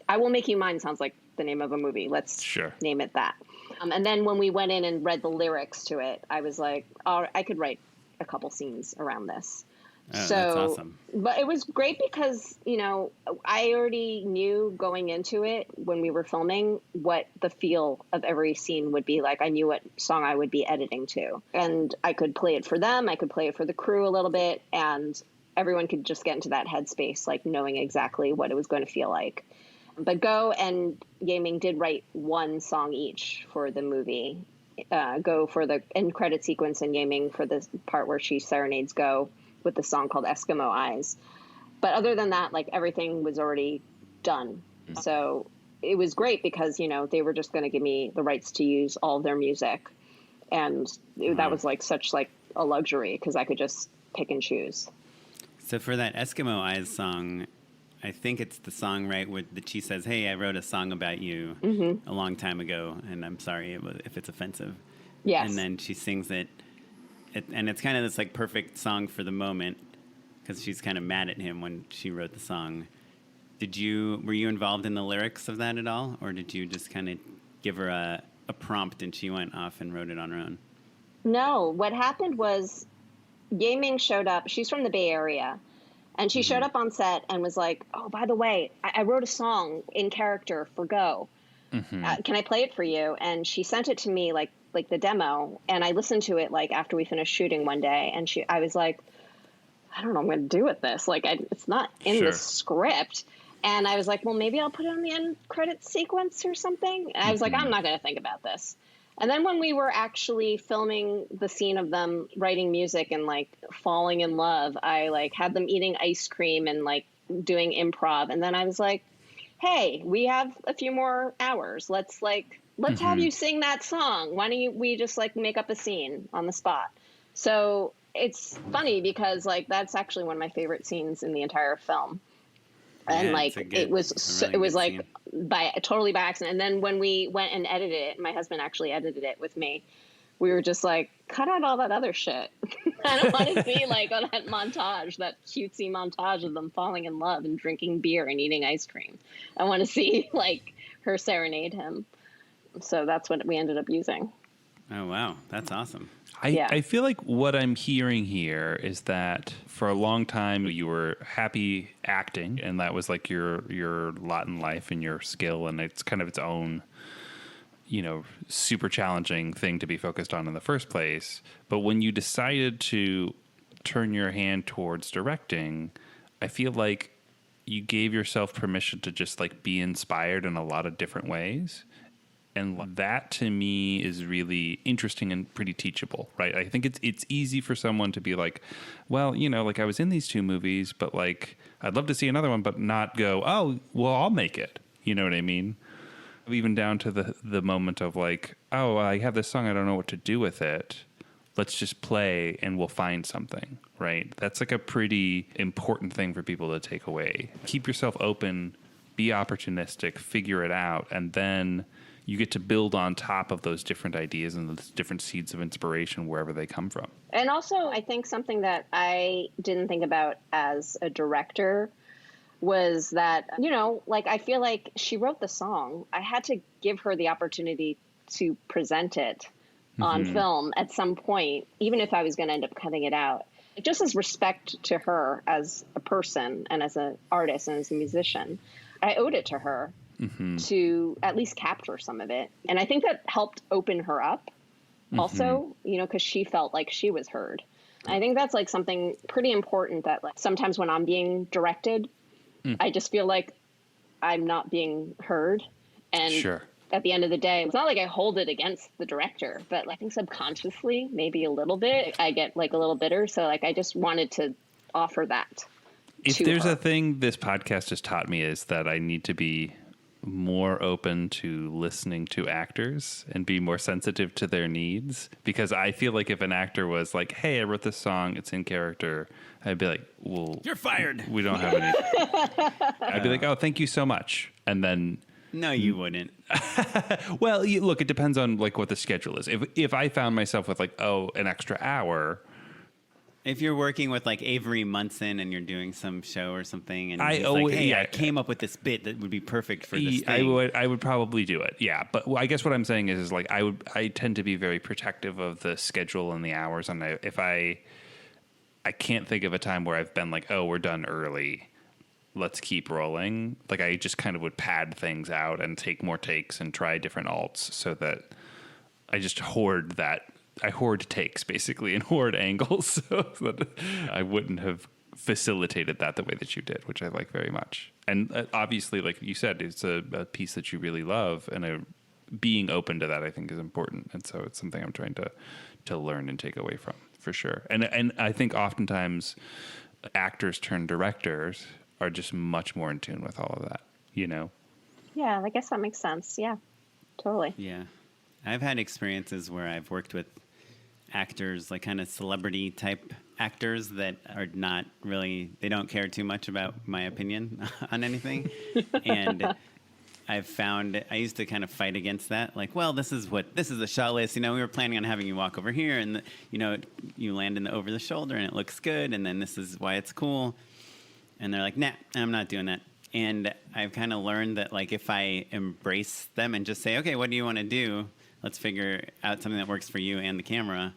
I Will Make You Mine sounds like the name of a movie. Let's name it that. And then when we went in and read the lyrics to it, I was like, oh, I could write a couple scenes around this. Oh, so that's awesome. But it was great because, you know, I already knew going into it when we were filming what the feel of every scene would be like. I knew what song I would be editing to, and I could play it for them. I could play it for the crew a little bit, and everyone could just get into that headspace, like knowing exactly what it was going to feel like. But Go and Yaming did write one song each for the movie. Go for the end credit sequence and Yaming for the part where she serenades Go with the song called Eskimo Eyes. But other than that, like everything was already done. So it was great because, you know, they were just going to give me the rights to use all of their music. And that was like such like a luxury because I could just pick and choose. So for that Eskimo Eyes song, I think it's the song, right, that she says, hey, I wrote a song about you a long time ago, and I'm sorry if it's offensive. Yes. And then she sings it, and it's kind of this, like, perfect song for the moment, because she's kind of mad at him when she wrote the song. Were you involved in the lyrics of that at all, or did you just kind of give her a prompt and she went off and wrote it on her own? No, what happened was Yaming showed up. She's from the Bay Area. And she showed up on set and was like, oh, by the way, I wrote a song in character for Go. Can I play it for you? And she sent it to me like the demo. And I listened to it like after we finished shooting one day. And I was like, I don't know what I'm going to do with this. Like, it's not in the script. And I was like, well, maybe I'll put it on the end credits sequence or something. And I was like, I'm not going to think about this. And then when we were actually filming the scene of them writing music and like falling in love, I like had them eating ice cream and like doing improv. And then I was like, hey, we have a few more hours. Let's have you sing that song. Why don't we just like make up a scene on the spot? So it's funny because like that's actually one of my favorite scenes in the entire film. And like it was like totally by accident. And then when we went and edited it, my husband actually edited it with me. We were just like, cut out all that other shit. I don't want to see like all that montage, that cutesy montage of them falling in love and drinking beer and eating ice cream. I want to see like her serenade him. So that's what we ended up using. Oh, wow. That's awesome. I feel like what I'm hearing here is that for a long time you were happy acting, and that was like your lot in life and your skill, and it's kind of its own, you know, super challenging thing to be focused on in the first place. But when you decided to turn your hand towards directing, I feel like you gave yourself permission to just like be inspired in a lot of different ways. And that to me is really interesting and pretty teachable, right? I think it's easy for someone to be like, well, you know, like I was in these two movies, but like I'd love to see another one, but not go, oh, well, I'll make it. You know what I mean? Even down to the moment of like, oh, I have this song, I don't know what to do with it. Let's just play and we'll find something, right? That's like a pretty important thing for people to take away. Keep yourself open, be opportunistic, figure it out, and then you get to build on top of those different ideas and those different seeds of inspiration wherever they come from. And also, I think something that I didn't think about as a director was that, you know, like I feel like she wrote the song. I had to give her the opportunity to present it on film at some point, even if I was going to end up cutting it out. Just as respect to her as a person and as an artist and as a musician, I owed it to her to at least capture some of it. And I think that helped open her up also, you know, because she felt like she was heard. I think that's like something pretty important that like sometimes when I'm being directed, I just feel like I'm not being heard. And at the end of the day, it's not like I hold it against the director, but I think subconsciously, maybe a little bit, I get like a little bitter. So like, I just wanted to offer that. If there's a thing this podcast has taught me is that I need to be more open to listening to actors and be more sensitive to their needs, because I feel like if an actor was like, hey, I wrote this song, it's in character, I'd be like, well, you're fired. We don't have any. I'd be like, oh, thank you so much. And then no, you wouldn't. Well, look, it depends on like what the schedule is. If I found myself with like, oh, an extra hour. If you're working with like Avery Munson and you're doing some show or something, and I came up with this bit that would be perfect for this thing. I would probably do it. Yeah, but I guess what I'm saying is like I tend to be very protective of the schedule and the hours, and if I can't think of a time where I've been like, oh, we're done early, let's keep rolling. Like I just kind of would pad things out and take more takes and try different alts so that I just hoard that. I hoard takes basically and hoard angles so that I wouldn't have facilitated that the way that you did, which I like very much. And obviously, like you said, it's a piece that you really love, and being open to that I think is important. And so it's something I'm trying to learn and take away from, for sure. And I think oftentimes actors turned directors are just much more in tune with all of that, you know? Yeah, I guess that makes sense. Yeah, totally. Yeah. I've had experiences where I've worked with actors, like kind of celebrity type actors that are not really, they don't care too much about my opinion on anything. And I've found, I used to kind of fight against that. Like, well, this is the shot list. You know, we were planning on having you walk over here and, you know, you land in the over the shoulder and it looks good. And then this is why it's cool. And they're like, nah, I'm not doing that. And I've kind of learned that, like, if I embrace them and just say, okay, what do you want to do? Let's figure out something that works for you and the camera.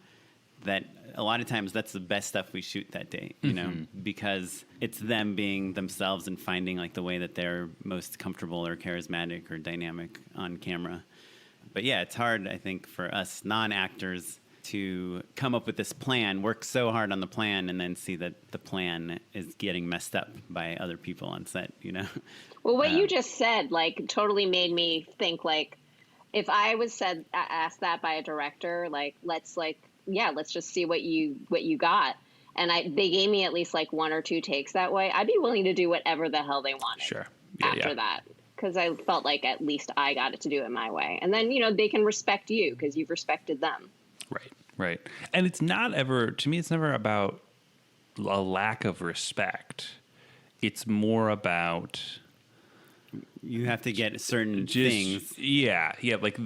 That a lot of times that's the best stuff we shoot that day, you know, because it's them being themselves and finding like the way that they're most comfortable or charismatic or dynamic on camera. But yeah, it's hard, I think, for us non-actors to come up with this plan, work so hard on the plan, and then see that the plan is getting messed up by other people on set, you know? Well, what you just said, like, totally made me think, like, if I was asked that by a director, like, let's just see what you got. And they gave me at least like 1 or 2 takes that way. I'd be willing to do whatever the hell they wanted. Sure. After that. Because I felt like at least I got it to do it my way. And then, they can respect you because you've respected them. Right. And it's not ever, to me, it's never about a lack of respect. It's more about... You have to get certain things. Yeah. Like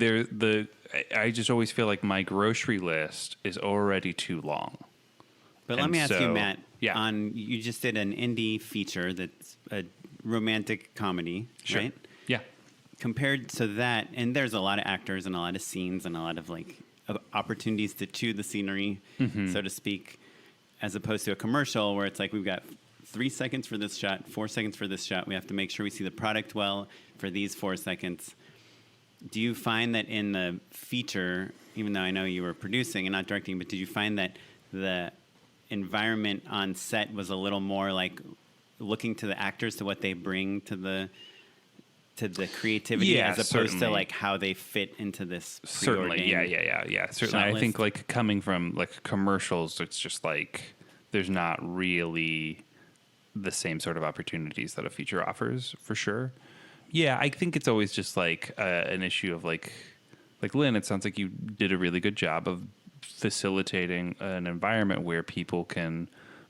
I just always feel like my grocery list is already too long. But let me ask you, Matt. Yeah. You just did an indie feature that's a romantic comedy, sure. right? Yeah. Compared to that, and there's a lot of actors and a lot of scenes and a lot of like opportunities to chew the scenery, so to speak, as opposed to a commercial where it's like we've got 3 seconds for this shot, 4 seconds for this shot. We have to make sure we see the product well for these 4 seconds. Do you find that in the feature, even though I know you were producing and not directing, but did you find that the environment on set was a little more like looking to the actors, to what they bring to the creativity, as opposed certainly. To like how they fit into this certainly certainly. I think like coming from like commercials, it's just like there's not really the same sort of opportunities that a feature offers, for sure. Yeah, I think it's always just like an issue of like Lynn, it sounds like you did a really good job of facilitating an environment where people can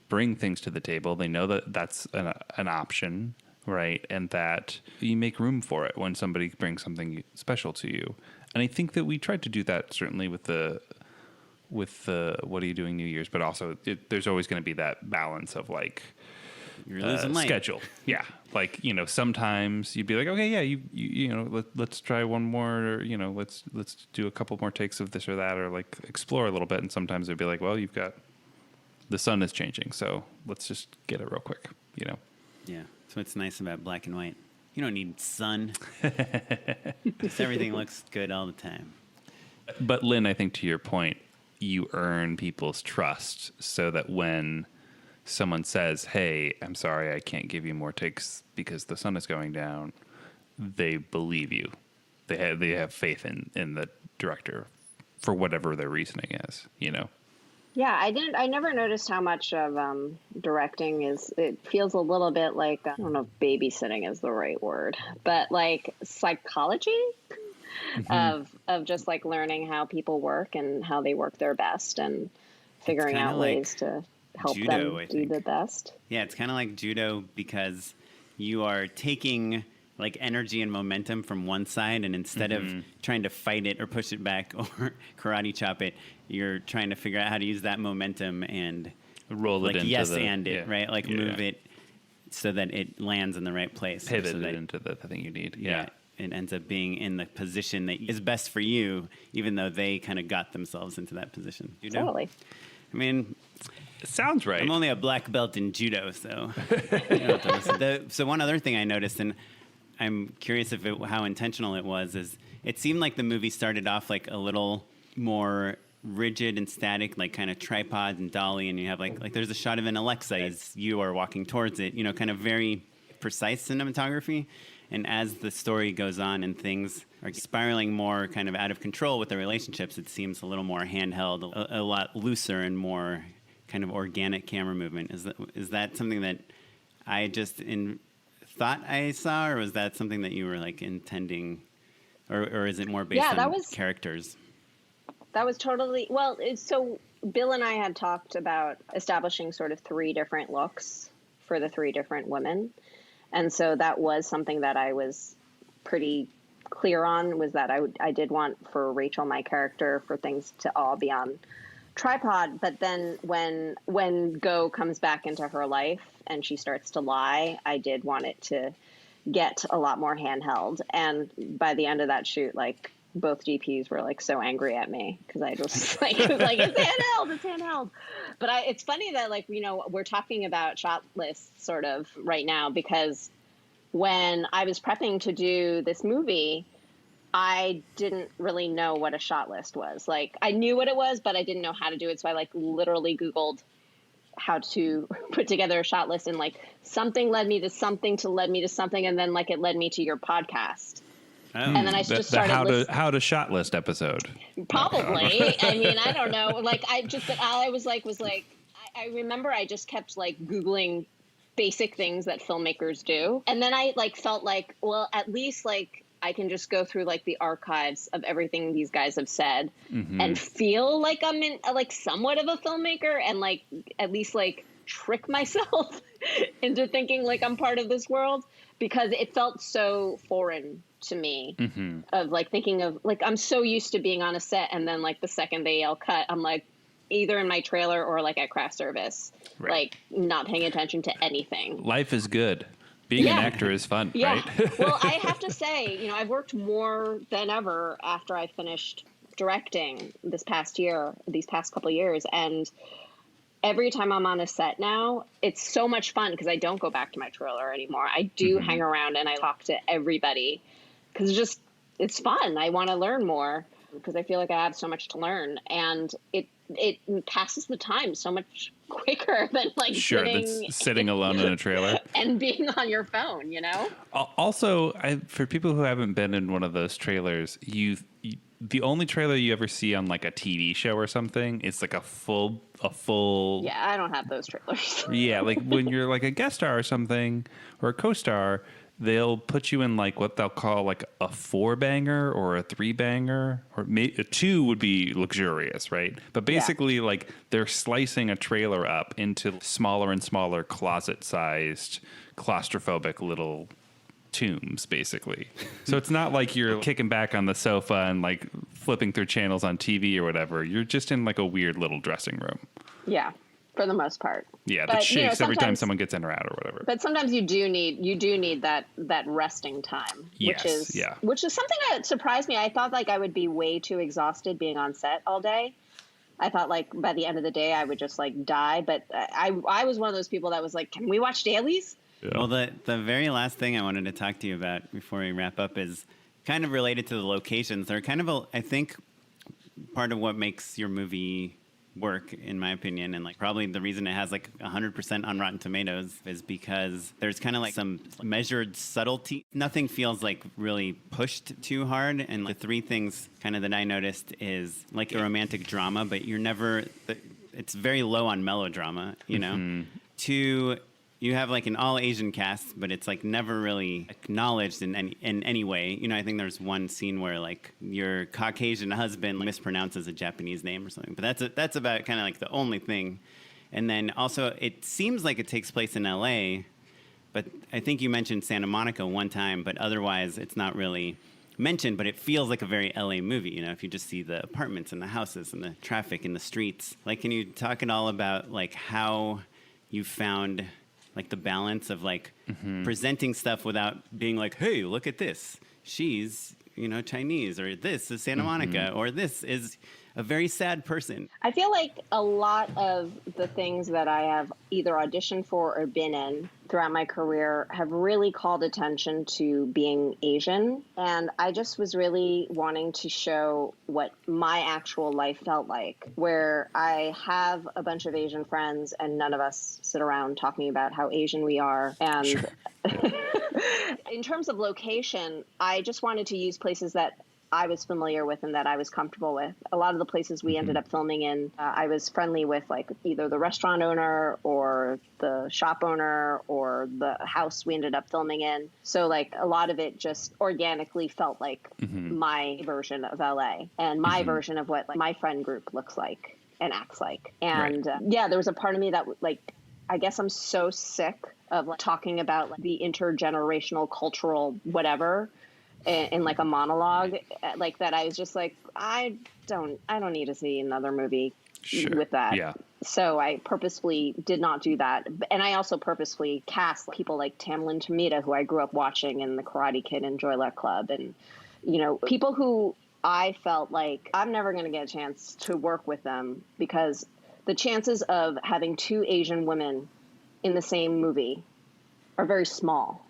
bring things to the table. They know that that's an option, right? And that you make room for it when somebody brings something special to you. And I think that we tried to do that certainly with the What Are You Doing New Year's, but also there's always going to be that balance of like, you're losing light. Schedule. Yeah. Like, sometimes you'd be like, okay, yeah, let's try one more, or, let's do a couple more takes of this or that, or like explore a little bit. And sometimes it'd be like, well, the sun is changing, so let's just get it real quick, Yeah. That's what's nice about black and white. You don't need sun. Just everything looks good all the time. But Lynn, I think to your point, you earn people's trust so that when someone says, hey, I'm sorry, I can't give you more takes because the sun is going down, they believe you. They have faith in the director for whatever their reasoning is, Yeah, I never noticed how much of directing is. It feels a little bit like, I don't know if babysitting is the right word, but like psychology of just like learning how people work and how they work their best and figuring out ways to help judo, them do the best. Yeah, it's kind of like judo because you are taking like energy and momentum from one side, and instead of trying to fight it or push it back or karate chop it, you're trying to figure out how to use that momentum and roll it into it, right? Like move it so that it lands in the right place. Pivot so it into the thing you need. Yeah. It ends up being in the position that is best for you, even though they kind of got themselves into that position. Totally. I mean, it sounds right. I'm only a black belt in judo, so. So one other thing I noticed, and I'm curious how intentional it was, is it seemed like the movie started off like a little more rigid and static, like kind of tripod and dolly, and you have like there's a shot of an Alexa as you are walking towards it, kind of very precise cinematography. And as the story goes on and things are spiraling more kind of out of control with the relationships, it seems a little more handheld, a lot looser and more kind of organic camera movement. Is that something that I just thought I saw, or was that something that you were like intending, or is it more based on characters? That was totally, well, so Bill and I had talked about establishing sort of 3 different looks for the 3 different women. And so that was something that I was pretty clear on, was that I did want for Rachel, my character, for things to all be on tripod. But then when Go comes back into her life and she starts to lie, I did want it to get a lot more handheld. And by the end of that shoot, like both DPs were like so angry at me because I just like was like, it's handheld. But it's funny that like, we're talking about shot lists sort of right now, because when I was prepping to do this movie, I didn't really know what a shot list was. Like, I knew what it was, but I didn't know how to do it. So I like literally Googled how to put together a shot list, and like something led me to something to led me to something. And then like it led me to your podcast. Oh. And then I just started how to shot list episode. Probably. I mean, I don't know. Like but all I was like, I remember I just kept like Googling basic things that filmmakers do. And then I like felt like, well, at least like I can just go through like the archives of everything these guys have said and feel like I'm in like somewhat of a filmmaker, and like at least like trick myself into thinking like I'm part of this world, because it felt so foreign to me of like thinking of like, I'm so used to being on a set, and then like the second they yell cut, I'm like either in my trailer or like at craft service, like not paying attention to anything. Life is good. Being an actor is fun, right? Well, I have to say, you know, I've worked more than ever after I finished directing this past year, these past couple of years. And every time I'm on a set now, it's so much fun because I don't go back to my trailer anymore. I do hang around and I talk to everybody because it's fun. I want to learn more because I feel like I have so much to learn, and it passes the time so much quicker than like sitting alone in a trailer and being on your phone, you know? Also, for people who haven't been in one of those trailers, the only trailer you ever see on like a TV show or something, it's like a full. Yeah, I don't have those trailers. Yeah, like when you're like a guest star or something, or a co-star, they'll put you in like what they'll call like a 4-banger or a 3-banger, or a 2 would be luxurious, right? But basically, like they're slicing a trailer up into smaller and smaller closet-sized, claustrophobic little tombs, basically. So it's not like you're kicking back on the sofa and like flipping through channels on TV or whatever. You're just in like a weird little dressing room. Yeah. For the most part. Yeah, that shakes every time someone gets in or out or whatever. But sometimes you do need that resting time, which is something that surprised me. I thought like I would be way too exhausted being on set all day. I thought like by the end of the day I would just like die, but I was one of those people that was like, can we watch dailies? Yeah. Well, the very last thing I wanted to talk to you about before we wrap up is kind of related to the locations. They're kind of I think part of what makes your movie work, in my opinion, and like probably the reason it has like 100% on Rotten Tomatoes is because there's kind of like some measured subtlety. Nothing feels like really pushed too hard. And the 3 things kind of that I noticed is like a romantic drama, but you're never, it's very low on melodrama, you know? 2, you have like an all Asian cast, but it's like never really acknowledged in any way. You know, I think there's one scene where like your Caucasian husband mispronounces a Japanese name or something, but that's about kind of like the only thing. And then also it seems like it takes place in LA, but I think you mentioned Santa Monica one time, but otherwise it's not really mentioned, but it feels like a very LA movie, you know, if you just see the apartments and the houses and the traffic in the streets. Like, can you talk at all about like how you found like the balance of like presenting stuff without being like, hey, look at this. She's, you know, Chinese, or this is Santa Monica, or this is a very sad person. I feel like a lot of the things that I have either auditioned for or been in throughout my career have really called attention to being Asian. And I just was really wanting to show what my actual life felt like, where I have a bunch of Asian friends and none of us sit around talking about how Asian we are. And sure. In terms of location, I just wanted to use places that I was familiar with and that I was comfortable with. A lot of the places we ended up filming in, I was friendly with, like either the restaurant owner or the shop owner or the house we ended up filming in. So like a lot of it just organically felt like my version of LA and my version of what like my friend group looks like and acts like. And there was a part of me that like, I guess I'm so sick of like talking about like the intergenerational cultural whatever in like a monologue like that. I was just like, I don't need to see another movie with that. Yeah. So I purposefully did not do that. And I also purposefully cast people like Tamlyn Tomita, who I grew up watching in The Karate Kid and Joy Luck Club. And, you know, people who I felt like I'm never going to get a chance to work with them because the chances of having 2 Asian women in the same movie are very small.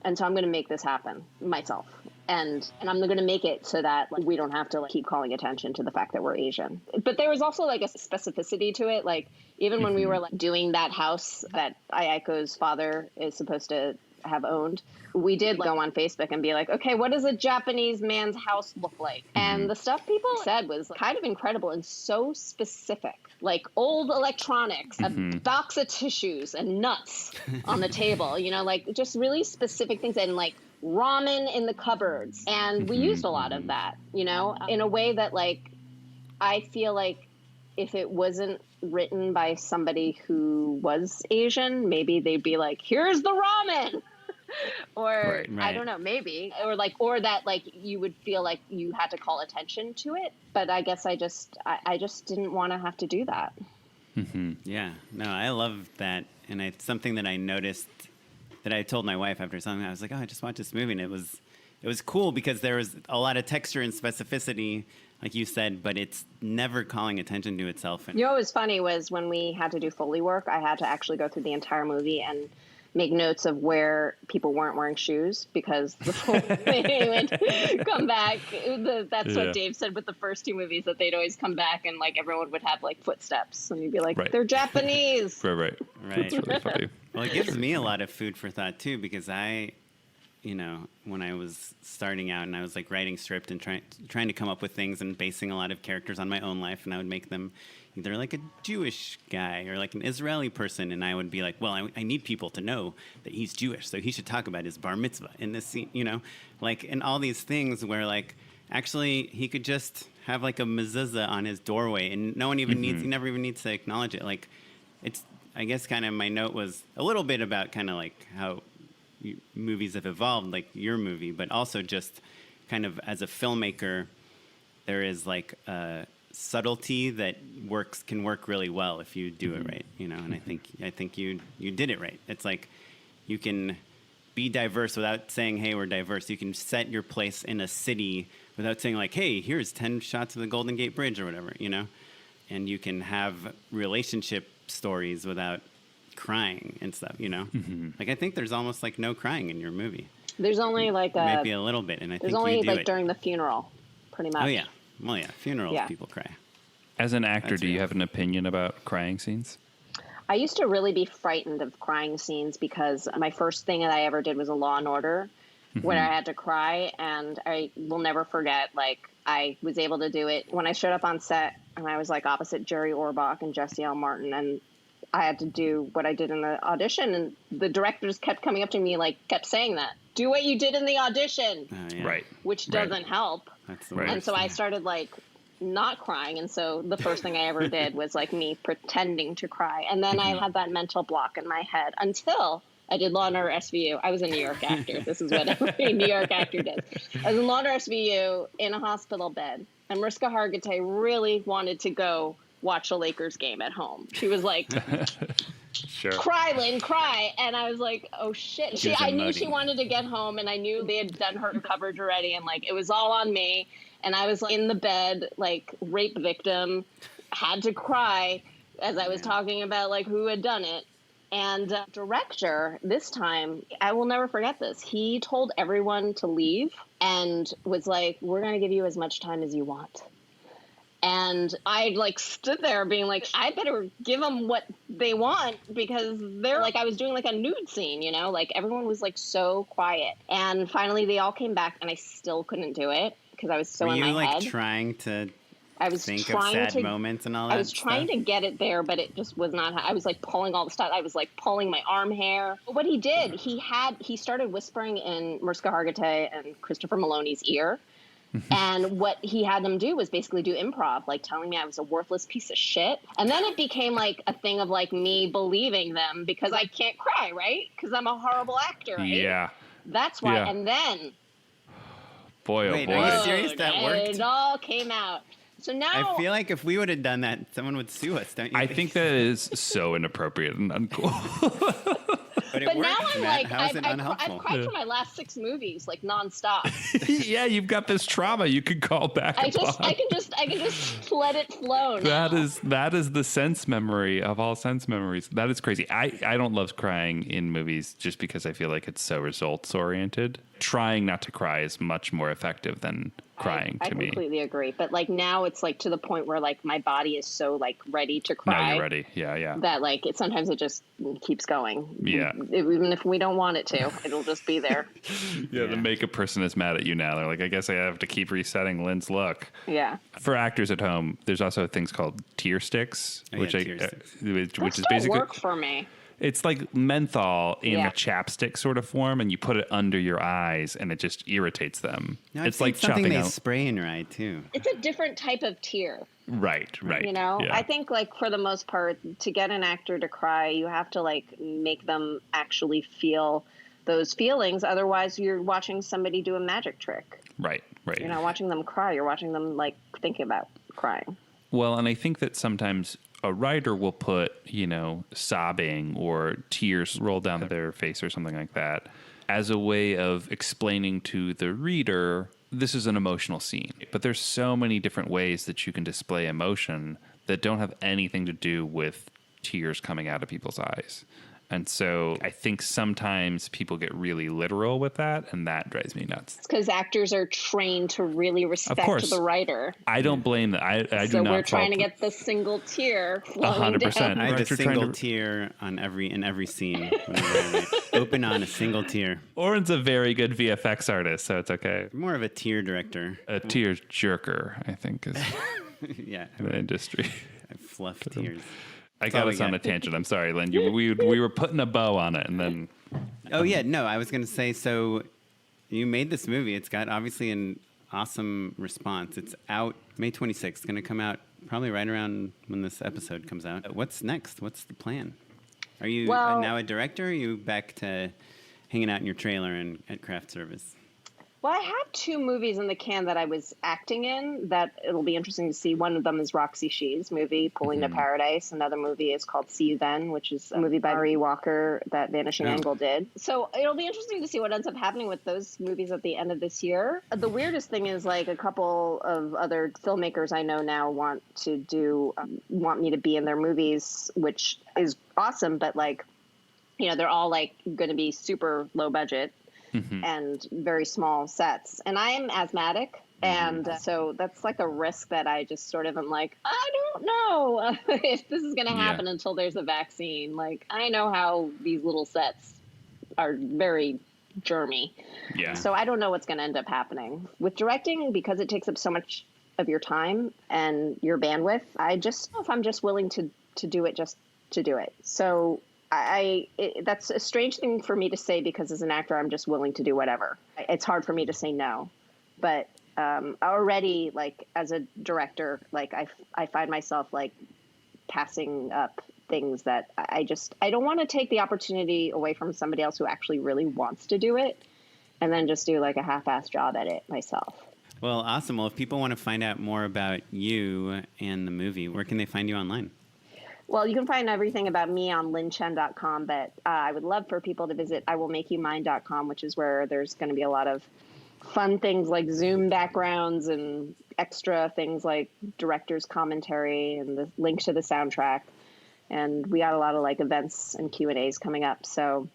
And so I'm going to make this happen myself. And I'm going to make it so that like, we don't have to like, keep calling attention to the fact that we're Asian. But there was also like a specificity to it. Like even when we were like doing that house that Ayako's father is supposed to have owned, we did go on Facebook and be like, okay, what does a Japanese man's house look like? And the stuff people said was kind of incredible and so specific, like old electronics, a box of tissues and nuts on the table, you know, like just really specific things, and like ramen in the cupboards. And we used a lot of that, you know, in a way that like, I feel like if it wasn't written by somebody who was Asian, maybe they'd be like, here's the ramen. Or Right. I don't know, maybe, or that like you would feel like you had to call attention to it. But I guess I just didn't want to have to do that. Yeah, no, I love that. And it's something that I noticed that I told my wife after something. I was like, oh, I just watched this movie. And it was cool because there was a lot of texture and specificity, like you said, but it's never calling attention to itself. And You know what was funny was when we had to do Foley work, I had to actually go through the entire movie and make notes of where people weren't wearing shoes, because before they would come back, that's what Dave said with the first two movies, that they'd always come back and like everyone would have like footsteps and you'd be like, they're Japanese. Right. That's really funny. Well, it gives me a lot of food for thought too, because you know, when I was starting out and I was like writing script and trying to come up with things and basing a lot of characters on my own life, and I would make them either like a Jewish guy or like an Israeli person, and I would be like, well, I need people to know that he's Jewish, so he should talk about his bar mitzvah in this scene, you know, like, and all these things where like actually he could just have like a mezuzah on his doorway and no one even he never even needs to acknowledge it. Like, it's, I guess kind of my note was a little bit about kind of like how movies have evolved, like your movie, but also just kind of as a filmmaker, there is like a subtlety that can work really well if you do it right, you know. And I think you did it right. It's like you can be diverse without saying, hey, we're diverse. You can set your place in a city without saying like, hey, here's 10 shots of the Golden Gate Bridge or whatever, you know. And you can have relationship stories without crying and stuff, you know. Like I think there's almost like no crying in your movie. There's only like maybe a little bit, and I think there's only you do like it. during the funeral, pretty much. Oh yeah, well yeah, funerals people cry. As an actor, That's do you real. have an opinion about crying scenes? I used to really be frightened of crying scenes because my first thing that I ever did was a Law and Order, where I had to cry, and I will never forget. Like I was able to do it when I showed up on set, and I was like opposite Jerry Orbach and Jesse L. Martin, and I had to do what I did in the audition, and the directors kept coming up to me, like kept saying that, do what you did in the audition, Right. which doesn't help. That's the Right. worst. And so I started like not crying. And so the first thing I ever did was like me pretending to cry. And then I had that mental block in my head until I did Law & Order SVU. I was a New York actor. This is what every New York actor does. I was in Law & Order SVU in a hospital bed. And Mariska Hargitay really wanted to go watch a Lakers game at home. She was like, Sure. cry, Lynn, cry. And I was like, oh shit. I knew she wanted to get home, and I knew they had done her coverage already, and like it was all on me. And I was like in the bed, like rape victim, had to cry as I was talking about like who had done it. And director, this time, I will never forget this. He told everyone to leave and was like, we're going to give you as much time as you want. And I like stood there being like, I better give them what they want, because they're like, I was doing like a nude scene, you know, like everyone was like so quiet. And finally they all came back, and I still couldn't do it because I was so Were in you my like head. trying to I was think trying of sad to, moments and all that I was trying stuff? to get it there, but it just was not. I was like pulling all the stuff. I was like pulling my arm hair. What he did, he started whispering in Mariska Hargitay and Christopher Maloney's ear. And what he had them do was basically do improv, like telling me I was a worthless piece of shit. And then it became like a thing of like me believing them because I can't cry, right? Because I'm a horrible actor, right? Yeah. That's why. Yeah. And then Boy, oh Wait, boy. are you serious? That and worked? it all came out. So now I feel like if we would have done that, someone would sue us, don't you? I think that is so inappropriate and uncool. But it But works, now I'm Matt. like, How is it I've unhelpful? cried for my last 6 movies, like nonstop. Yeah, you've got this trauma you could call back I upon. can just let it flow now. That is the sense memory of all sense memories. That is crazy. I don't love crying in movies just because I feel like it's so results oriented. Trying not to cry is much more effective than crying I to me. I completely agree. But like now it's like to the point where like my body is so like ready to cry. Now you're ready. Yeah. That like sometimes it just keeps going. Yeah. Even if we don't want it to, it'll just be there. Yeah, the makeup person is mad at you now. They're like, I guess I have to keep resetting Lynn's look. Yeah. For actors at home, there's also things called tear sticks, which Those is don't basically work for me. it's like menthol in Yeah. a chapstick sort of form, and you put it under your eyes, and it just irritates them. No, it's like something chopping they out. spray in your eye too. It's a different type of tear. Right. You know, Yeah. I think like for the most part, to get an actor to cry, you have to like make them actually feel those feelings. Otherwise, you're watching somebody do a magic trick. Right. You're not watching them cry. You're watching them like thinking about crying. Well, and I think that sometimes a writer will put, sobbing or tears roll down their face or something like that as a way of explaining to the reader, this is an emotional scene. But there's so many different ways that you can display emotion that don't have anything to do with tears coming out of people's eyes. And so I think sometimes people get really literal with that, and that drives me nuts. It's because actors are trained to really respect the writer. I don't blame that. I do not. So we're trying to get the single tear flowing 100%. down. I have a Right, you're trying single to- tear in every scene. Whenever I write. Open on a single tear. Oren's a very good VFX artist, so it's okay. More of a tear director. A tear jerker, I think, is Yeah, the industry. I fluff tears. I all got we us on got. a tangent. I'm sorry, Lynn. We were putting a bow on it, and then Oh yeah, no, I was going to say, so you made this movie. It's got obviously an awesome response. It's out May 26th. Going to come out probably right around when this episode comes out. What's next? What's the plan? Are you now a director? Or are you back to hanging out in your trailer and at craft service? Well, I have 2 movies in the can that I was acting in that it'll be interesting to see. One of them is Roxy Shee's movie, Pulling to Paradise. Another movie is called See You Then, which is a movie by Marie Walker that Vanishing Angle did. So it'll be interesting to see what ends up happening with those movies at the end of this year. The weirdest thing is like a couple of other filmmakers I know now want me to be in their movies, which is awesome. But like, they're all like going to be super low budget. And very small sets. And I am asthmatic. And so that's like a risk that I just sort of am like, I don't know if this is going to happen until there's a vaccine. Like, I know how these little sets are very germy. yeah. So I don't know what's going to end up happening. With directing, because it takes up so much of your time and your bandwidth, I just don't know if I'm just willing to do it just to do it. So that's a strange thing for me to say because as an actor, I'm just willing to do whatever. It's hard for me to say no, but already like as a director, like I find myself like passing up things that I don't want to take the opportunity away from somebody else who actually really wants to do it and then just do like a half-assed job at it myself. Well, awesome. Well, if people want to find out more about you and the movie, where can they find you online? Well, you can find everything about me on lynnchen.com, but I would love for people to visit iwillmakeyoumine.com, which is where there's going to be a lot of fun things like Zoom backgrounds and extra things like director's commentary and the link to the soundtrack. And we got a lot of like events and Q&As coming up. So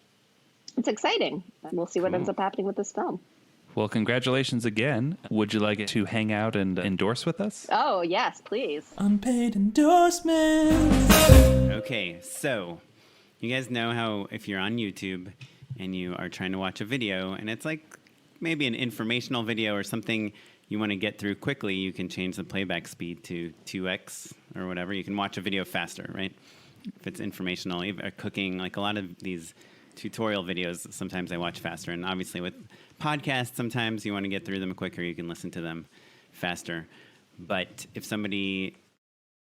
it's exciting. We'll see what ends up happening with this film. Well, congratulations again. Would you like to hang out and endorse with us? Oh, yes, please. Unpaid endorsements. Okay, so you guys know how if you're on YouTube and you are trying to watch a video and it's like maybe an informational video or something you want to get through quickly, you can change the playback speed to 2x or whatever. You can watch a video faster, right? If it's informational, even cooking, like a lot of these tutorial videos, sometimes I watch faster. And obviously with podcasts, sometimes you want to get through them quicker. You can listen to them faster. But if somebody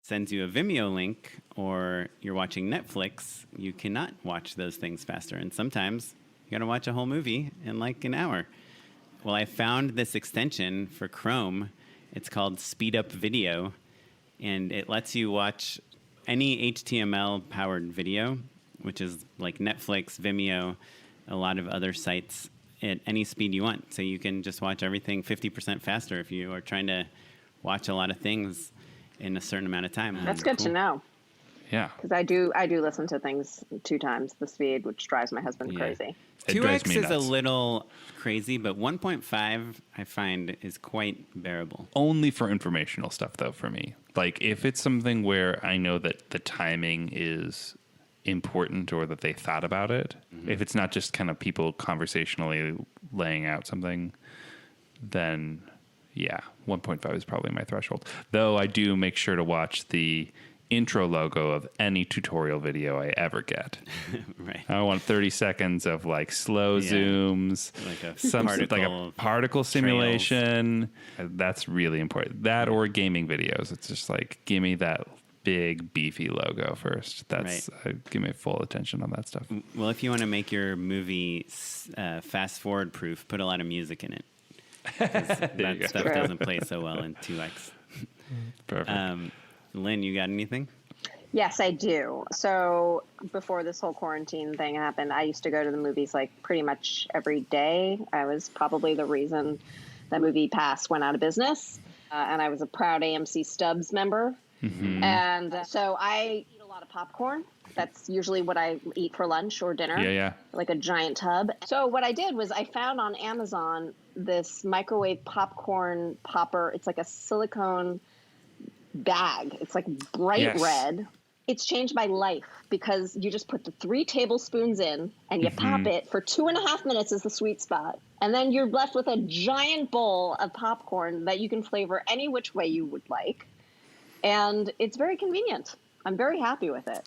sends you a Vimeo link or you're watching Netflix, you cannot watch those things faster. And sometimes you got to watch a whole movie in like an hour. Well, I found this extension for Chrome. It's called Speed Up Video, and it lets you watch any HTML-powered video which is like Netflix, Vimeo, a lot of other sites at any speed you want. So you can just watch everything 50% faster if you are trying to watch a lot of things in a certain amount of time. That's good to know. Yeah. Because I do listen to things 2 times the speed, which drives my husband crazy. It drives 2x me is nuts. a little crazy, but 1.5 I find is quite bearable. Only for informational stuff, though, for me. Like, if it's something where I know that the timing is important or that they thought about it, if it's not just kind of people conversationally laying out something, then, yeah, 1.5 is probably my threshold. Though I do make sure to watch the intro logo of any tutorial video I ever get. Right. I want 30 seconds of like slow zooms, Like a like a particle simulation. That's really important. That or gaming videos. It's just like, give me that big beefy logo first. That's give me full attention on that stuff. Well, if you want to make your movie fast forward proof, put a lot of music in it. That stuff doesn't play so well in 2x. Perfect. Lynn, you got anything? Yes, I do. So before this whole quarantine thing happened, I used to go to the movies like pretty much every day. I was probably the reason that Movie Pass went out of business. And I was a proud AMC Stubs member. Mm-hmm. And so I eat a lot of popcorn. That's usually what I eat for lunch or dinner. Yeah. Like a giant tub. So what I did was I found on Amazon this microwave popcorn popper. It's like a silicone bag. It's like bright red. It's changed my life because you just put the 3 tablespoons in and you pop it for 2.5 minutes is the sweet spot. And then you're left with a giant bowl of popcorn that you can flavor any which way you would like. And it's very convenient. I'm very happy with it.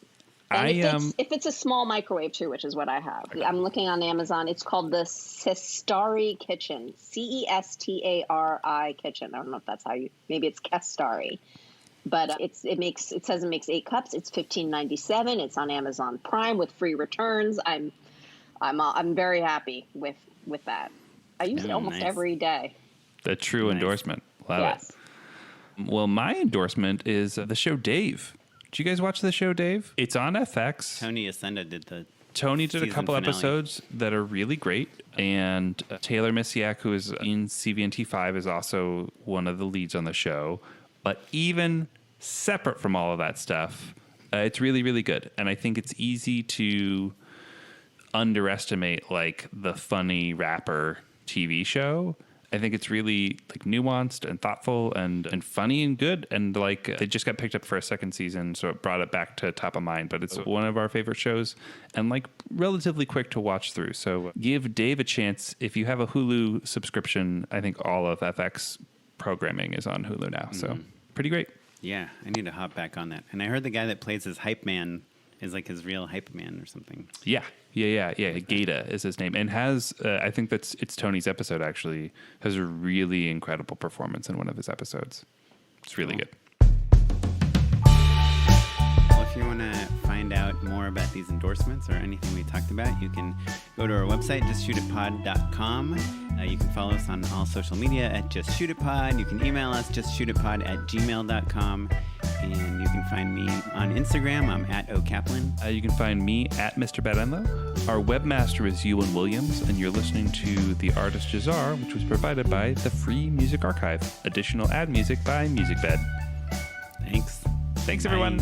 And if it's a small microwave too, which is what I have. Okay. I'm looking on Amazon. It's called the Cestari Kitchen. Cestari Kitchen. I don't know if that's how maybe it's Cestari. But it says it makes 8 cups. It's $15.97. It's on Amazon Prime with free returns. I'm very happy with that. I use it almost every day. The true endorsement. Love it. Well, my endorsement is the show Dave. Did you guys watch the show Dave? It's on FX. Tony Ascenda did a couple episodes that are really great. And Taylor Misiak, who is in CVNT5, is also one of the leads on the show. But even separate from all of that stuff, it's really, really good. And I think it's easy to underestimate like the funny rapper TV show. I think it's really like nuanced and thoughtful and funny and good. And like they just got picked up for a second season, so it brought it back to top of mind. But it's one of our favorite shows and like relatively quick to watch through. So give Dave a chance. If you have a Hulu subscription, I think all of FX programming is on Hulu now. So pretty great. Yeah, I need to hop back on that. And I heard the guy that plays his hype man is like his real hype man or something. Yeah. Gata is his name, and has I think it's Tony's episode actually has a really incredible performance in one of his episodes. It's really good. Well, if you want to find out more about these endorsements or anything we talked about, you can go to our website, justshootitpod.com. You can follow us on all social media at justshootitpod. You can email us, justshootitpod@gmail.com. And you can find me on Instagram. I'm at @okaplan. You can find me at Mr. Badenlo. Our webmaster is Ewan Williams, and you're listening to The Artist Jazar, which was provided by the Free Music Archive. Additional ad music by MusicBed. Thanks. Thanks, Bye. everyone.